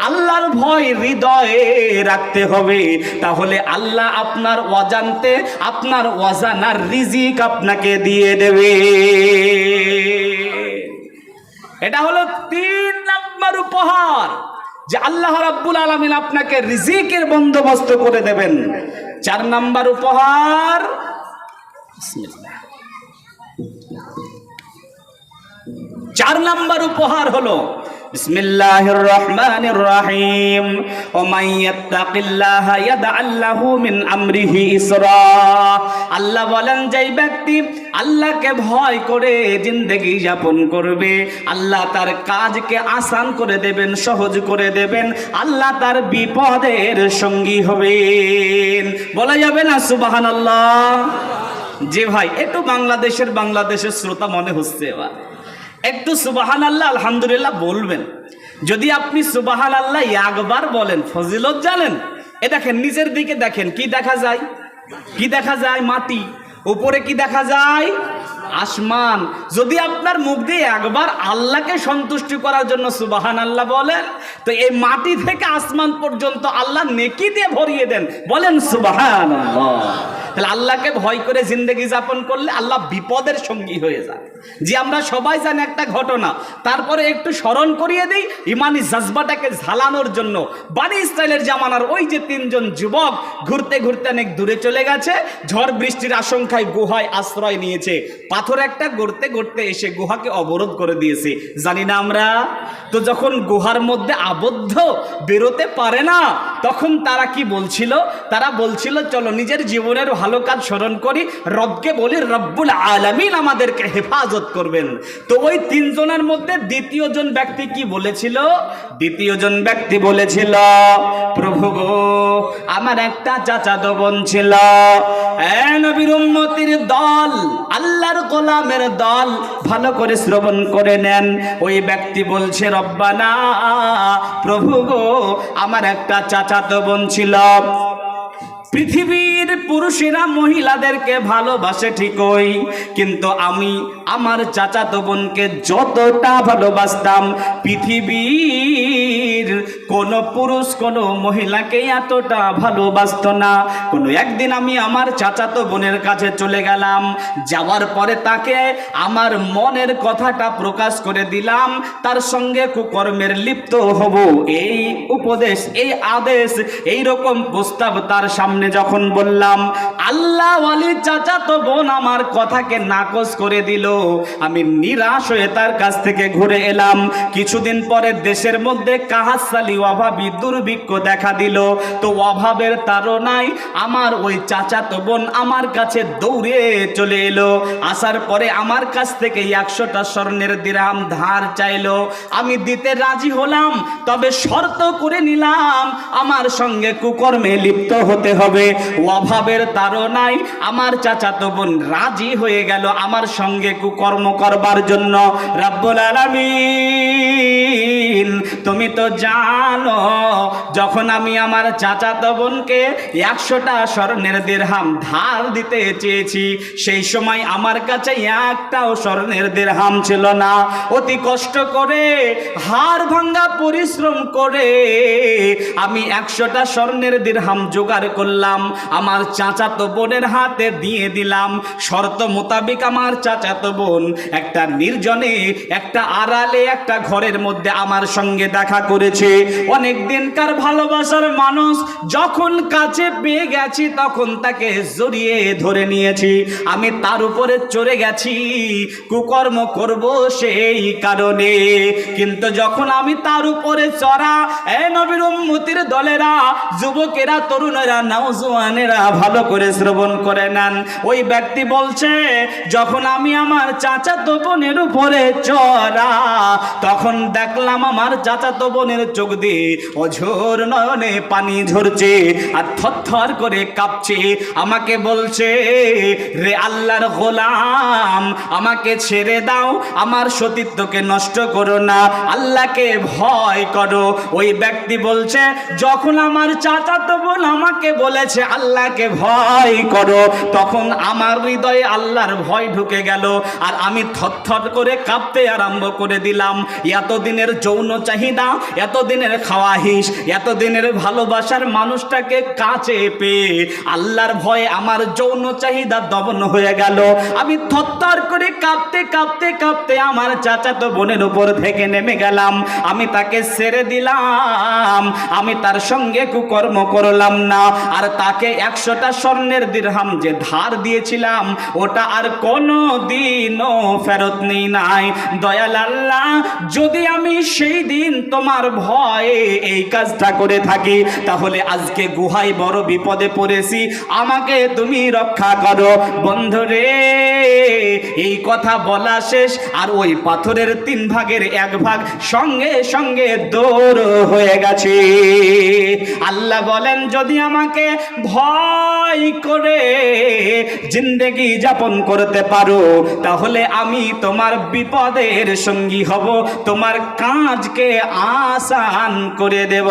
আল্লাহর ভয় হৃদয়ে রাখতে হবে। তাহলে আল্লাহ আপনার অজান্তে, আপনার অজানার রিজিক আপনাকে দিয়ে দেবে। এটা হলো 3 নাম্বার উপহার, যে আল্লাহ রাব্বুল আলামিন আপনাকে রিজিকের বন্দোবস্ত করে দেবেন। 4 নাম্বার উপহার, বিসমিল্লাহ, 4 নাম্বার উপহার হলো বিসমিল্লাহির রহমানির রহিম, ওয়া মান ইয়াত্তাকিল্লাহা ইয়াজআল লাহু মিন আমরিহি ইসরা। আল্লাহ বলেন যেই ব্যক্তি আল্লাহকে ভয় করে জিন্দেগি যাপন করবে, আল্লাহ তার কাজকে আসান করে দেবেন, সহজ করে দেবেন। আল্লাহ তার বিপদের সঙ্গী হবেন। বলা যাবে না সুবহানাল্লাহ? জি ভাই, একটু বাংলাদেশের শ্রোতা মনে হচ্ছে, এবার একটু সুবহানাল্লাহ আলহামদুলিল্লাহ বলবেন। যদি আপনি সুবহানাল্লাহ একবার বলেন, ফজিলত জানেন। এ দেখেন, নিচের দিকে দেখেন, কি দেখা যায়? কি দেখা যায়? মাটি। উপরে কি দেখা যায়? আসমান। যদি আপনার মুখ দিয়ে একবার আল্লাহকে সন্তুষ্টি করার জন্য সুবহানাল্লাহ বলেন, তো এই মাটি থেকে আসমান পর্যন্ত আল্লাহ নেকি দিয়ে ভরিয়ে দেন। বলেন সুবহানাল্লাহ। তাহলে আল্লাহকে ভয় করে জিন্দেগি যাপন করলে আল্লাহ বিপদের সঙ্গী হয়ে যায়। যে আমরা সবাই জানি একটা ঘটনা, তারপরে একটু স্মরণ করিয়ে দিই ইমানি জাজবাটাকে ঝালানোর জন্য। বানি ইসরাইলের জামানার ওই যে 3 জন যুবক ঘুরতে ঘুরতে অনেক দূরে চলে গেছে, ঝড় বৃষ্টির আশঙ্কায় গুহায় আশ্রয় নিয়েছে। পাথর একটা গড়তে গড়তে এসে গুহাকে অবরোধ করে দিয়েছে, জানি না আমরা। তো যখন গুহার মধ্যে আবদ্ধ, বেরোতে পারে না, তখন তারা কি বলছিল? তারা বলছিল চলো নিজের জীবনের ভালো কাজ স্মরণ করি, রবকে বলি রব্বুল আলামিন আমাদেরকে হেফাজত করবেন। তো ওই 3 জনের মধ্যে দ্বিতীয় জন ব্যক্তি কি বলেছিল? দ্বিতীয় জন ব্যক্তি বলেছিল, প্রভু গো, আমার একটা চাচাতো বোন ছিল, নবীর উম্মতির দল, আল্লাহর গোলামের দল, ভালো করে শ্রবণ করে নেন। ওই ব্যক্তি বলছে, রব্বানা, প্রভু গো, আমার একটা চাচাতো বোন ছিল। পৃথিবীর পুরুষেরা মহিলাদেরকে ভালোবাসে ঠিকই, কিন্তু আমি আমার চাচাতো বোনকে যতটা ভালোবাসতাম, পৃথিবীর কোন পুরুষ কোন মহিলাকে এতটা ভালোবাসত না। কোনো একদিন আমি আমার চাচাতো বোনের কাছে চলে গেলাম, যাওয়ার পরে তাকে আমার মনের কথাটা প্রকাশ করে দিলাম, তার সঙ্গে কুকর্মের লিপ্ত হব, এই উপদেশ, এই আদেশ, এই রকম প্রস্তাব তার সামনে যখন বললাম, আল্লাহ ওয়ালি চাচাতো বোন আমার কথাকে নাকচ করে দিল। আমি নিরাশ হয়ে তার কাছ থেকে ঘুরে এলাম। কিছুদিন পরে দেশের মধ্যে কাহাসালি অভাবী দুর্ভিক্ষ দেখা দিল। তো অভাবের তাড়নায় আমার ওই চাচাতো বোন আমার কাছে দৌড়ে চলে এলো। আসার পরে আমার কাছ থেকে 100টা স্বর্ণের দিরহাম ধার চাইলো। আমি দিতে রাজি হলাম, তবে শর্ত করে নিলাম আমার সঙ্গে কুকর্মে লিপ্ত হতে হবে। অভাবের তাড়নায় আমার চাচাতো বোন রাজি হয়ে গেল আমার সঙ্গে কুকর্ম করবার জন্য। রব্বুল আলামিন, তুমি তো জানো যখন আমি আমার চাচাতো বোনকে 100টা স্বর্ণের দিরহাম ধার দিতে চেয়েছি, সেই সময় আমার কাছে একটাও স্বর্ণের দিরহাম ছিল না। অতি কষ্ট করে হাড় ভাঙ্গা পরিশ্রম করে আমি 100টা স্বর্ণের দিরহাম জোগাড় করলাম, আমার চাচাতো বোনের হাতে দিয়ে দিলাম। শর্ত মোতাবেক আমার চাচাতো বোন একটা নির্জনে, একটা আড়ালে, একটা ঘরের মধ্যে আমার সঙ্গে দেখা করেছে। অনেক দিনকার ভালোবাসার মানুষ, যখন কাছে পেয়ে গেছি তখন তাকে জড়িয়ে ধরে নিয়েছি। আমি তার উপরে চড়ে গেছি, কুকর্ম করব সেই কারণে। কিন্তু যখন আমি তার উপরে চড়া, এ নবীর উম্মতির দলেরা, যুবকেরা, তরুণেরা, নওজোয়ানেরা ভালো করে শ্রবণ করে নেন। ওই ব্যক্তি বলছে, যখন আমি আমার চাচাতো বোনের উপরে চড়া, তখন দেখলাম আমার চাচাতো বোনের চোখ দিয়ে অঝোর নয়নে পানি ঝরছে আর থরথর করে কাঁপছে। আমাকে বলছে, রে আল্লাহর গোলাম, আমাকে ছেড়ে দাও, আমার সতীত্বকে নষ্ট করো না, আল্লাহকে ভয় করো। ওই ব্যক্তি বলছে, যখন আমার চাচাতো বোন আমাকে বলেছে আল্লাহকে ভয় করো, তখন আমার হৃদয়ে আল্লাহর ভয় ঢুকে গেল আর আমি থরথর করে কাঁপতে আরম্ভ করে দিলাম। এতদিনের যৌন চাহিদা, এতদিনের খাওয়াহিস, এতদিনের ভালোবাসার মানুষটাকে কাছে পেয়ে আল্লাহর ভয়ে আমার যৌন চাহিদা দমন হয়ে গেল। আমি থরথর করে কাঁপতে কাঁপতে কাঁপতে আমার চাচাতো বোনের উপর থেকে নেমে গেলাম। আমি তাকে ছেড়ে দিলাম, আমি তার সঙ্গে কুকর্ম করলাম না। আর তাকে 100টা স্বর্ণের দিরহাম যে ধার দিয়েছিলাম, ওটা আর কোনো দিনও ফেরত নেই নাই। দয়াল আল্লাহ, যদি আমি সেই দিন তোমার ভয়ে এই কাজটা করে থাকি, তাহলে আজকে গুহায় বড় বিপদে পড়েছি, আমাকে তুমি রক্ষা করো। বন্ধুরে, এই কথা বলা শেষ আর ওই পাথরের 3 ভাগের 1 ভাগ সঙ্গে সঙ্গে দৌড় হয়ে গেছে। আল্লাহ বলেন, যদি আমাকে ভয় করে জিন্দেগি যাপন করতে পারো, তাহলে আমি তোমার বিপদের সঙ্গী হব, তোমার কাজকে আসান করে দেব।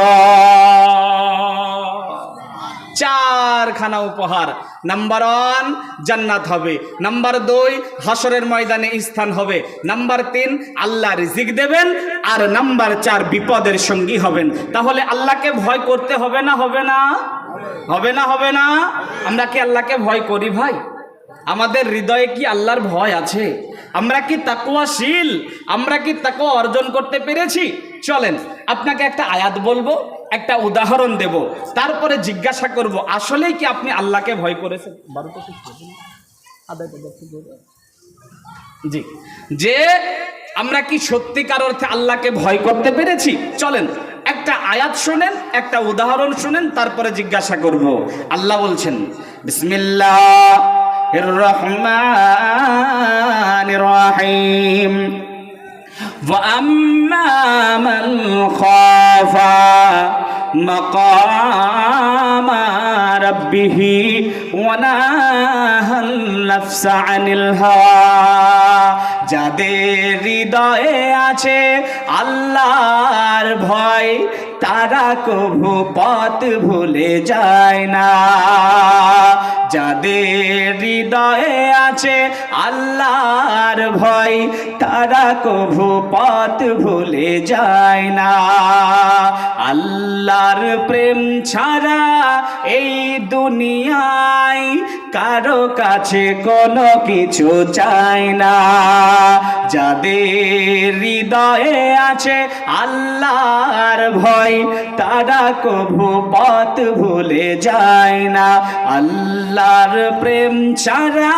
4খানা উপহার। নাম্বার 1 জান্নাত হবে, নাম্বার 2 হাসরের ময়দানে স্থান হবে, নাম্বার 3 আল্লাহ রিজিক দেবেন, আর নাম্বার 4 বিপদের সঙ্গী হবেন। তাহলে আল্লাহকে ভয় করতে হবে না? হবে না? হবে না? হবে না? আমরা কি আল্লাহকে ভয় করি ভাই? আমাদের হৃদয়ে কি আল্লাহর ভয় আছে? আমরা কি তাকওয়াশীল? আমরা কি তাকওয়া অর্জন করতে পেরেছি? চলেন আপনাকে একটা আয়াত বলবো, একটা উদাহরণ দেব, তারপরে জিজ্ঞাসা করব আসলেই কি আপনি আল্লাহকে ভয় করেছেন। জি, যে আমরা কি সত্যিকার অর্থে আল্লাহকে ভয় করতে পেরেছি? চলেন একটা আয়াত শুনেন, একটা উদাহরণ শুনেন, তারপরে জিজ্ঞাসা করব। আল্লাহ বলছেন, বিসমিল্লাহির রহমানির রহিম, وَأَمَّا مَنْ خَافَ مَقَامَ رَبِّهِ وَنَهَى النَّفْسَ عَنِ الْهَوَى, যাদের হৃদয়ে আছে আল্লাহর ভয়, তারা কভু পথ ভুলে যায় না। যাদের হৃদয়ে আছে আল্লাহর ভয়, তারা কভু পথ ভুলে যায় না। আল্লাহর প্রেম ছাড়া এই দুনিয়ায় কারো কাছে কোনো কিছু চাই না। যাদের হৃদয়ে আছে আল্লাহর ভয়, ভয় তারা কভু পথ ভুলে যায় না। আল্লাহর প্রেম ছাড়া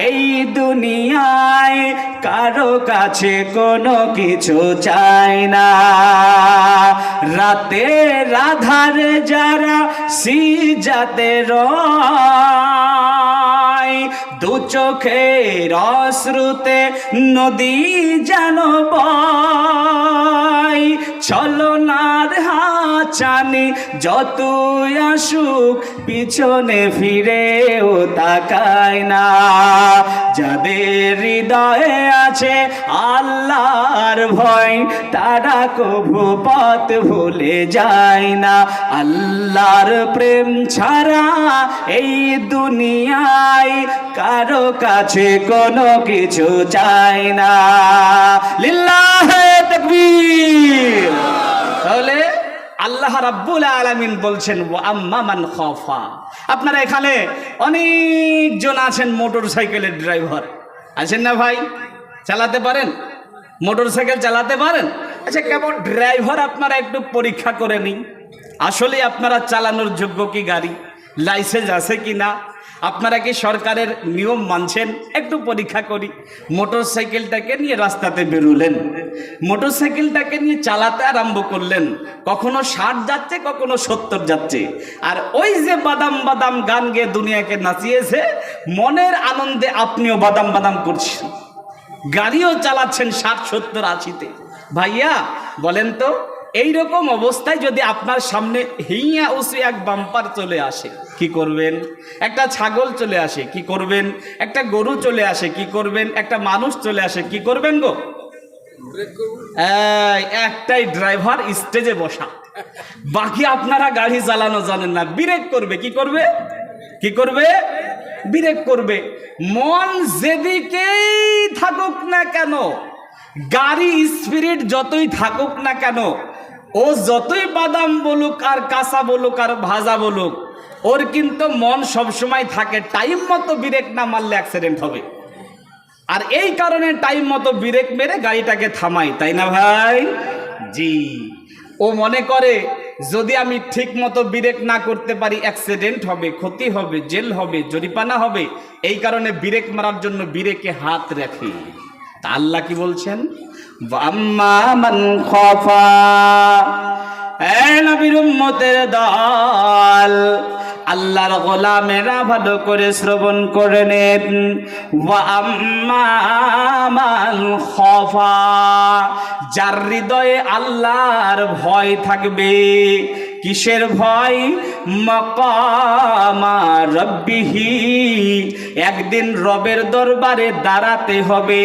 এই দুনিয়ায় কারো কাছে কোনো কিছু চায় না। রাতের আধারে যারা সিজদাতে রয়, দু চোখের অশ্রুতে নদী যেন বয়। ছলনার হাতছানি যতই আসুক পিছনে ফিরেও তাকায় না। যাদের হৃদয়ে আছে আল্লাহর ভয় তারা কভু পথ ভুলে যায় না। আল্লাহর প্রেম ছাড়া এই দুনিয়ায় কারো কাছে কোনো কিছু চায় না। লিল্লাহে তাকবীর। তাহলে আল্লাহ রাব্বুল আলামিন বলছেন ওয়া আম্মা মান খাফা। আপনারা এখানে অনেকজন আছেন মোটরসাইকেলের ড্রাইভার, আছেন না ভাই? চালাতে পারেন? মোটরসাইকেল চালাতে পারেন? আচ্ছা, কেমন ড্রাইভার আপনারা একটু পরীক্ষা করে নিন, আসলে আপনারা চালানোর যোগ্য কি গাড়ি, লাইসেন্স আছে কি না, আপনারা কি সরকারের নিয়ম মানছেন, একটু পরীক্ষা করি। মোটরসাইকেলটাকে নিয়ে রাস্তাতে বেরোলেন, মোটরসাইকেলটাকে নিয়ে চালাতে আরম্ভ করলেন, কখনো 60 যাচ্ছে কখনো 70 যাচ্ছে, আর ওই যে বাদাম বাদাম গান গেয়ে দুনিয়াকে নাচিয়েছে, মনের আনন্দে আপনিও বাদাম বাদাম করছেন, গাড়িও চালাচ্ছেন 60, 70, 80-তে। ভাইয়া বলেন তো, এইরকম অবস্থায় যদি আপনার সামনে হিয়া উসে এক বাম্পার চলে আসে কি করবেন? একটা ছাগল চলে আসে কি করবেন? একটা গরু চলে আসে কি করবেন? একটা মানুষ চলে আসে কি করবেন গো? একটাই ড্রাইভার স্টেজে বসা, বাকি আপনারা গাড়ি চালানো জানেন না, ব্রেক করবে কি করবে? কি করবে? ব্রেক করবে। মন যেদিকেই থাকুক না কেন, গাড়ি স্পিরিট যতই থাকুক না কেন, ও যতই বাদাম বলুক আর কাঁচা বলুক আর ভাজা বলুক, ওর কিন্তু মন সবসময় থাকে টাইম মতো ব্রেক না মারলে অ্যাক্সিডেন্ট হবে। আর এই কারণে টাইম মতো ব্রেক মেরে গাড়িটাকে থামাই, তাই না ভাই? জি। ও মনে করে যদি আমি ঠিক মতো ব্রেক না করতে পারি অ্যাক্সিডেন্ট হবে, ক্ষতি হবে, জেল হবে, জরিমানা হবে, এই কারণে ব্রেক মারার জন্য ব্রেকে হাত রাখি। তা আল্লাহ কি বলছেন? আম্মা মান খাফা, এ নবীর উম্মতের দল, আল্লাহর গোলামেরা ভালো করে শ্রবণ করে নেন। ওয়া আম্মা মান খাফা, যার হৃদয়ে আল্লাহর ভয় থাকবে। কিসের ভয়? মাকামা রাব্বিহি, একদিন রবের দরবারে দাঁড়াতে হবে,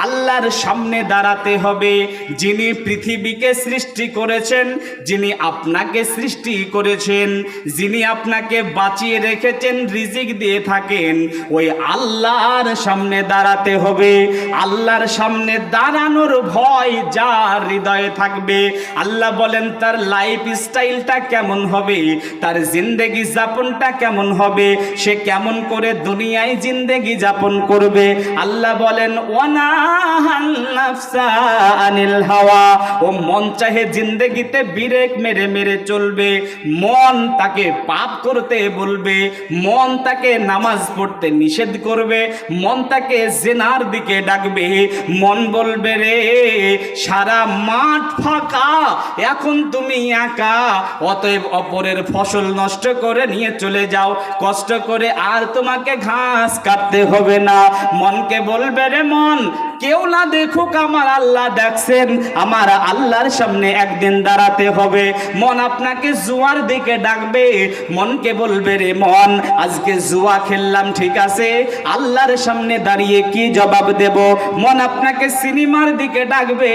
আল্লাহর সামনে দাঁড়াতে হবে। যিনি পৃথিবীকে সৃষ্টি করেছেন, যিনি আপনাকে সৃষ্টি করেছেন, যিনি আপনাকে বাঁচিয়ে রেখেছেন, রিজিক দিয়ে থাকেন, ওই আল্লাহর সামনে দাঁড়াতে হবে। আল্লাহর সামনে দাঁড়ানোর ভয় যার হৃদয়ে থাকবে, আল্লাহ বলেন তার লাইফ স্টাইলটা কেমন হবে, তার জিন্দেগি যাপনটা কেমন হবে, সে কেমন করে দুনিয়ায় জিন্দেগি যাপন করবে। আল্লাহ বলেন ওয়ানাহান নাফসা আনিল হাওয়া, ও মন চাহে জিন্দেগিতে ব্রেক মেরে মেরে চলবে, মন তাকে পাপ করতে বলবে, মন তাকে নামাজ পড়তে নিষেধ করবে, মন তাকে জিনার দিকে ডাকবে, মন বলবে রে সারা মাঠ ফাঁকা, এখন তুমি একা, অতএব অপরের ফসল নষ্ট করে নিয়ে চলে যাও, কষ্ট করে আর তোমাকে ঘাস কাটতে হবে না। মনকে বলবে রে মন, কেউ না দেখুক আমার আল্লাহ দেখছেন, আমার আল্লাহর সামনে একদিন দাঁড়াতে হবে। মন আপনাকে জুয়ার দিকে ডাকবে, মনকে বলবে রে মন, আজকে জুয়া খেললাম ঠিক আছে, আল্লাহর সামনে দাঁড়িয়ে কি জবাব দেব? মন আপনাকে সিনেমার দিকে ডাকবে,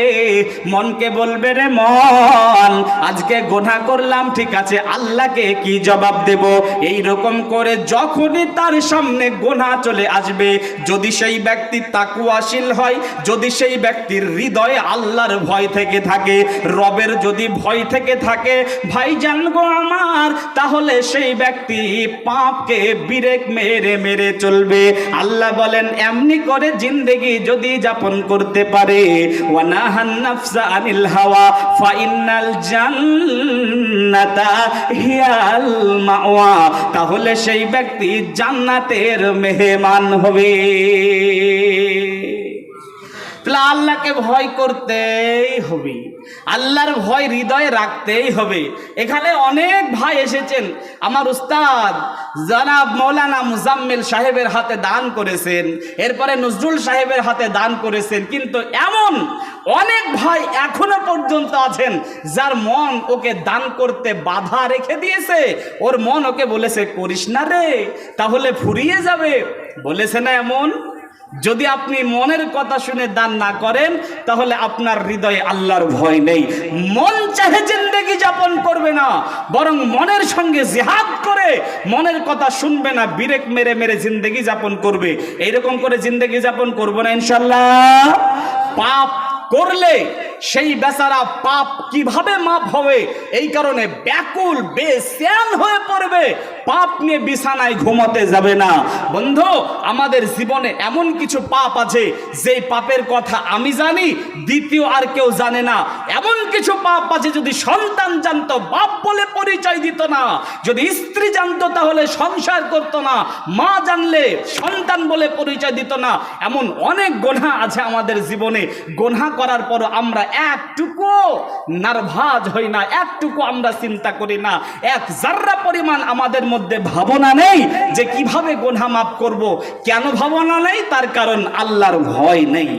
মনকে বলবে রে মন, আজকে গুনাহ করলাম ঠিক আছে, আল্লাহকে কি জবাব দেব? এই রকম করে যখনই তার সামনে গুনাহ চলে আসবে, যদি সেই ব্যক্তি তাকওয়াশীল হয়, যদি সেই ব্যক্তির হৃদয়ে আল্লাহর ভয় থেকে থাকে, রবের যদি ভয় থেকে থাকে ভাই জানগো আমার, তাহলে সেই ব্যক্তি পাপকে বিরেক মেরে মেরে চলবে। আল্লাহ বলেন এমনি করে জিন্দেগি যদি যাপন করতে পারে, ওয়ানাহান নাফসা আনিল হাওয়া ফাইনাল জান্নাতা হিয়াল মাওয়া, তাহলে সেই ব্যক্তি জান্নাতের মেহমান হবে। তাহলে আল্লাহকে ভয় করতেই হবে, আল্লাহর ভয় হৃদয়ে রাখতেই হবে। এখানে অনেক ভাই এসেছেন, আমার উস্তাদ জনাব মৌলানা মুজাম্মিল সাহেবের হাতে দান করেছেন, এরপরে নজরুল সাহেবের হাতে দান করেছেন, কিন্তু এমন অনেক ভাই এখনো পর্যন্ত আছেন যার মন ওকে দান করতে বাধা রেখে দিয়েছে। ওর মন ওকে বলেছে করিস না রে, তাহলে ফুরিয়ে যাবে, বলেছে না এমন? যদি আপনি মনের কথা শুনে দান না করেন তাহলে আপনার হৃদয়ে আল্লাহর ভয় নেই। মন চাহে জিন্দেগি যাপন করবে না, বরং মনের সঙ্গে জিহাদ করে মনের কথা শুনবে না, বিরেক মেরে মেরে জিন্দেগি যাপন করবে। এইরকম করে জিন্দেগি যাপন করবো না ইনশাল্লাহ। পাপ করলে সেই বেচারা পাপ কিভাবে মাপ হবে এই কারণে ব্যাকুল বেচেন হয়ে পড়বে, পাপ নিয়ে বিছানায় ঘুমাতে যাবে না। বন্ধু, আমাদের জীবনে এমন কিছু পাপ আছে যেই পাপের কথা আমি জানি, দ্বিতীয় আর কেউ জানে না। এমন কিছু পাপ আছে যদি সন্তান জানতো বাপ বলে পরিচয় দিত না, যদি স্ত্রী জানতো তাহলে সংসার করত না, মা জানলে সন্তান বলে পরিচয় দিত না। এমন অনেক গুনাহ আছে আমাদের জীবনে, গুনাহ করার পর আমরা একটুকু নার্ভাস হই না, একটুকু আমরা চিন্তা করি না, এক জাররা পরিমাণ আমাদের মধ্যে ভাবনা নেই যে কিভাবে গুনাহ মাফ করব। কেন ভাবনা নেই? তার কারণ আল্লাহর ভয় নেই।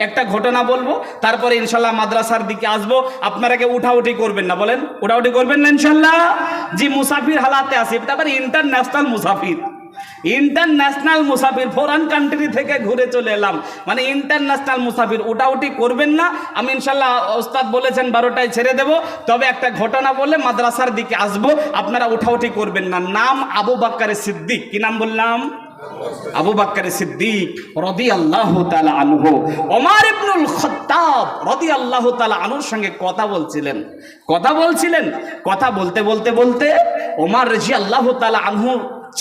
একটা ঘটনা বলবো, তারপরে ইনশাল্লাহ মাদ্রাসার দিকে আসবো। আপনারা কে উঠাউঠি করবেন না, বলেন উঠাউঠি করবেন না ইনশাল্লাহ? জি, মুসাফির হালাতে আসি, তারপরে ইন্টারন্যাশনাল মুসাফির, ইন্টারন্যাশনাল মুসাফির, ফরেন কান্ট্রি থেকে ঘুরে চলে এলাম, মানে ইন্টারন্যাশনাল মুসাফির। উঠাউঠি করবেন না, আমি ইনশাল্লাহ ওস্তাদ বলেছেন 12টায় ছেড়ে দেব, তবে একটা ঘটনা বলে মাদ্রাসার দিকে আসবো, আপনারা উঠাউঠি করবেন না। নাম আবু বকর সিদ্দিক। কি নাম বললাম? আবু বকর সিদ্দিক রাদিয়াল্লাহু তাআলা আনহু। ওমর ইবনুল খাত্তাব রাদিয়াল্লাহু তাআলা আনহুর সঙ্গে কথা বলছিলেন, কথা বলতে বলতে বলতে ওমর রাদিয়াল্লাহু তাআলা আনহু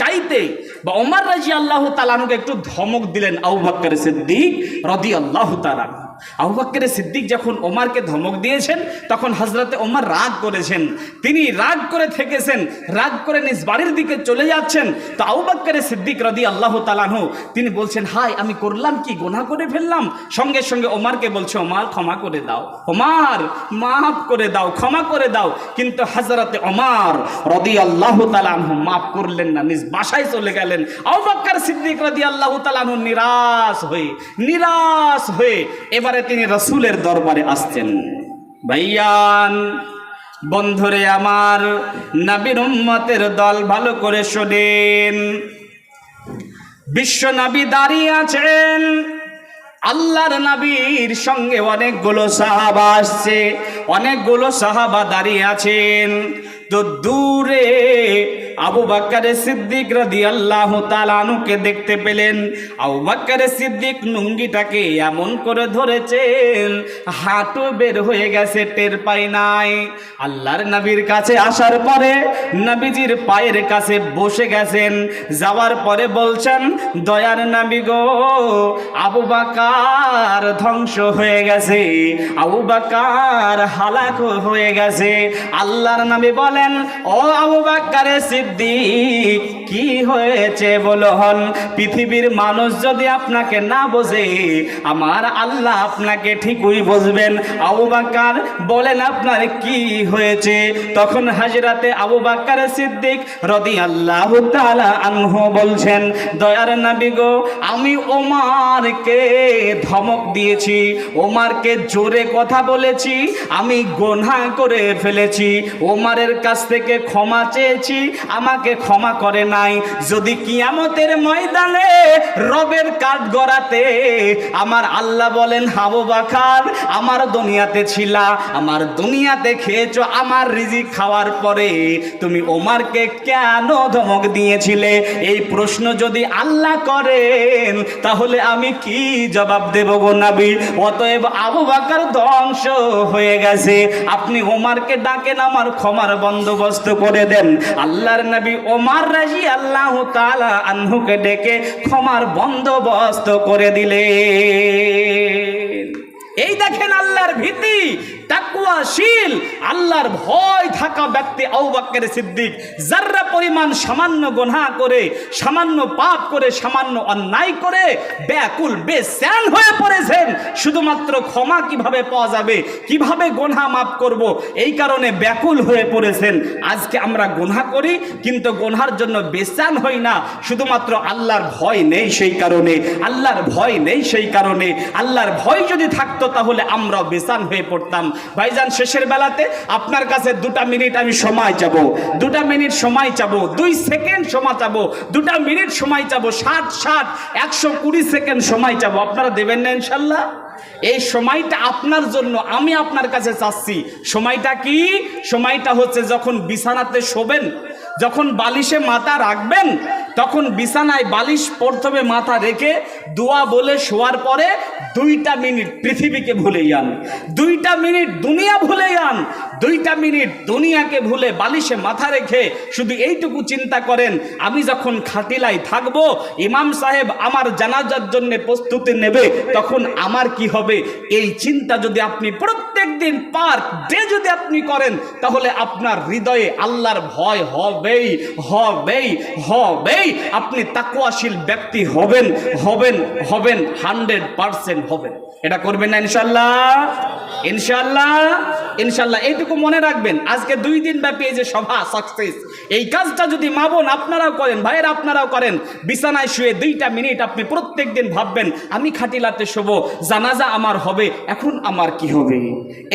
চাইতে বা ওমর রাদিয়াল্লাহু তাআলা আনহুকে একটু ধমক দিলেন আবু বকর সিদ্দিক রাদিয়াল্লাহু তাআলা। আবু বকর সিদ্দিক যখন ওমরকে ধমক দিয়েছেন তখন হযরতে ওমর রাগ করেছেন, তিনি রাগ করে থেকেছেন, রাগ করে নিজ বাড়ির দিকে চলে যাচ্ছেন। তো আবু বকর সিদ্দিক রাদিয়াল্লাহু তাআলা আনহু তিনি বলছেন, হায় আমি করলাম কি, গুনাহ করে ফেললাম। সঙ্গে সঙ্গে ওমরকে বলছে, ওমর ক্ষমা করে দাও, ওমর মাফ করে দাও, ক্ষমা করে দাও। কিন্তু হযরতে ওমর রাদিয়াল্লাহু তাআলা আনহু মাফ করলেন না, নিজ বাসায় চলে গেলেন। আবু বকর সিদ্দিক রাদিয়াল্লাহু তাআলা আনহু নিরাশ হয়ে এবারে তিনি রাসূলের দরবারে আসছেন। ভাইয়ান, বন্ধুরে আমার, নবীর উম্মতের দল, ভালো করে শোনেন। বিশ্ব নবী দাঁড়িয়ে আছেন, আল্লাহর নবীর সঙ্গে অনেকগুলো সাহাবা আসছে, অনেকগুলো সাহাবা দাঁড়িয়ে আছেন। তো দূরে আবু বকর সিদ্দিক রাদিয়াল্লাহু তাআলা আনহুকে দেখতে পেলেন। আবু বকর সিদ্দিক লুঙ্গিটাকে এমন করে ধরেছেন হাঁটু বের হয়ে গেছে, টের পাই নাই। আল্লাহর নবীর কাছে আসার পরে নবীজির পায়ের কাছে বসে গেছেন, যাওয়ার পরে বলছেন, দয়ার নবী গো, আবু বকর ধ্বংস হয়ে গেছে, আবু বকর হালাক হয়ে গেছে। আল্লাহর নবী বলেন, ও আবু বকর সিদ্দিক, কি হয়েছে বলো হন? পৃথিবীর মানুষ যদি আপনাকে না বোঝে, আমার আল্লাহ আপনাকে ঠিকই বুঝবেন। আবু বকর বলেন, আপনার কি হয়েছে? তখন হযরতে আবু বকর সিদ্দিক রাদিয়াল্লাহু তাআলা আনহু বলছেন, দয়ার নবী গো, আমি ওমরকে ধমক দিয়েছি, ওমরকে জোরে কথা বলেছি, আমি গুনাহ করে ফেলেছি, ওমরের কাছ থেকে ক্ষমা চেয়েছি, আমাকে ক্ষমা করে নাই। যদি কিয়ামতের ময়দানে রবের কাঠ গড়াতে আমার আল্লাহ বলেন, আবু বকর আমার দুনিয়াতে ছিলা, আমার দুনিয়াতে খেয়েছো, আমার রিজিক খাওয়ার পরে তুমি ওমরকে কেন ধমক দিয়েছিলে? এই প্রশ্ন যদি আল্লাহ করেন তাহলে আমি কি জবাব দেব গো নবী? অতএব আবু বকর ধ্বংস হয়ে গেছে, আপনি ওমরকে ডাকেন, আমার ক্ষমার বন্দোবস্ত করে দেন। আল্লাহর নবী ওমর রাদিয়াল্লাহু তাআলা আনহুকে ডেকে ক্ষমার বন্দোবস্ত করে দিলেন। এই দেখেন আল্লাহর ভীতি, তাকওয়াশীল, আল্লাহর ভয় থাকা ব্যক্তি আবু বকর সিদ্দিক যারা পরিমাণ সামান্য গুনাহ করে, সামান্য পাপ করে, সামান্য অন্যায় করে ব্যাকুল বেচैन হয়ে পড়েছেন শুধুমাত্র ক্ষমা কিভাবে পাওয়া যাবে, কিভাবে গুনাহ মাফ করব, এই কারণে ব্যাকুল হয়ে পড়েছেন। আজকে আমরা গুনাহ করি কিন্তু গুনার জন্য বেচैन হই না, শুধুমাত্র আল্লাহর ভয় নেই সেই কারণে, আল্লাহর ভয় নেই সেই কারণে। আল্লাহর ভয় যদি থাকতো তাহলে আমরাও বেচैन হয়ে পড়তাম। ভাইজান, শেষের বেলাতে আপনার কাছে 2 মিনিট আমি সময় চাবো, 2 মিনিট সময় চাবো, 2 সেকেন্ড সময় চাবো, 2 মিনিট সময় চাবো, 120 সেকেন্ড সময় চাবো। আপনারা দেবেন না ইনশাল্লাহ? এই সময়টা আপনার জন্য আমি আপনার কাছে চাচ্ছি। সময়টা কি? সময়টা হচ্ছে যখন বিছানাতে শোবেন, যখন বালিশে মাথা রাখবেন, তখন বিছানায় বালিশ প্রথমে মাথা রেখে দোয়া বলে শোয়ার পরে 2টা মিনিট পৃথিবীকে ভুলে যান, 2টা মিনিট দুনিয়া ভুলে যান, 2টা মিনিট দুনিয়াকে ভুলে বালিশে মাথা রেখে শুধু এইটুকু চিন্তা করেন, আমি যখন খাটিলায় থাকবো, ইমাম সাহেব আমার জানাজার জন্য প্রস্তুতি নেবে, তখন আমার কি হবে? এই চিন্তা যদি আপনি প্রত্যেক দিন পার ডে যদি আপনি করেন তাহলে আপনার হৃদয়ে আল্লাহর ভয় হবেই হবেই হবেই। আপনি তাকওয়াশীল ব্যক্তি হবেন হবেন হবেন, 100% হবেন। এটা করবেন না ইনশাআল্লাহ? ইনশাআল্লাহ, ইনশাআল্লাহ। এইটুকু মনে রাখবেন, আজকে 2 দিন ব্যাপী এই যে সভা সাকসেস, এই কাজটা যদি মা বোন আপনারাও করেন, ভাইয়ের আপনারাও করেন, বিছানায় শুয়ে 2টা মিনিট আপনি প্রত্যেক দিন ভাববেন, আমি খাটিলাতে শোবো, জানাজা আমার হবে, এখন আমার কি হবে?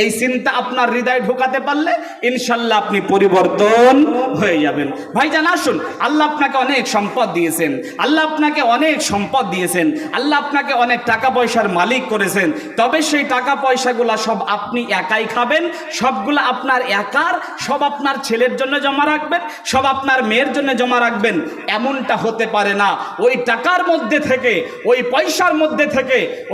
এই চিন্তা আপনার হৃদয়ে ঢোকাতে পারলে ইনশাআল্লাহ আপনি পরিবর্তন হয়ে যাবেন। ভাইজান আসুন, আল্লাহ আপনাকে অনেক সম্পদ দিয়েছেন, আল্লাহ আপনাকে অনেক সম্পদ দিয়েছেন, আল্লাহ আপনাকে অনেক টাকা পয়সার মালিক করেছেন, তবে সেই টাকা পয়সাগুলা সব আপনি একাই খাবেন, সবগুলা আপনার একার, সব আপনার ছেলের জন্য জমা রাখবেন, সব আপনার মেয়ের জন্য জমা রাখবেন, এমনটা হতে পারে না। ওই টাকার মধ্যে থেকে, ওই পয়সার মধ্যে থেকে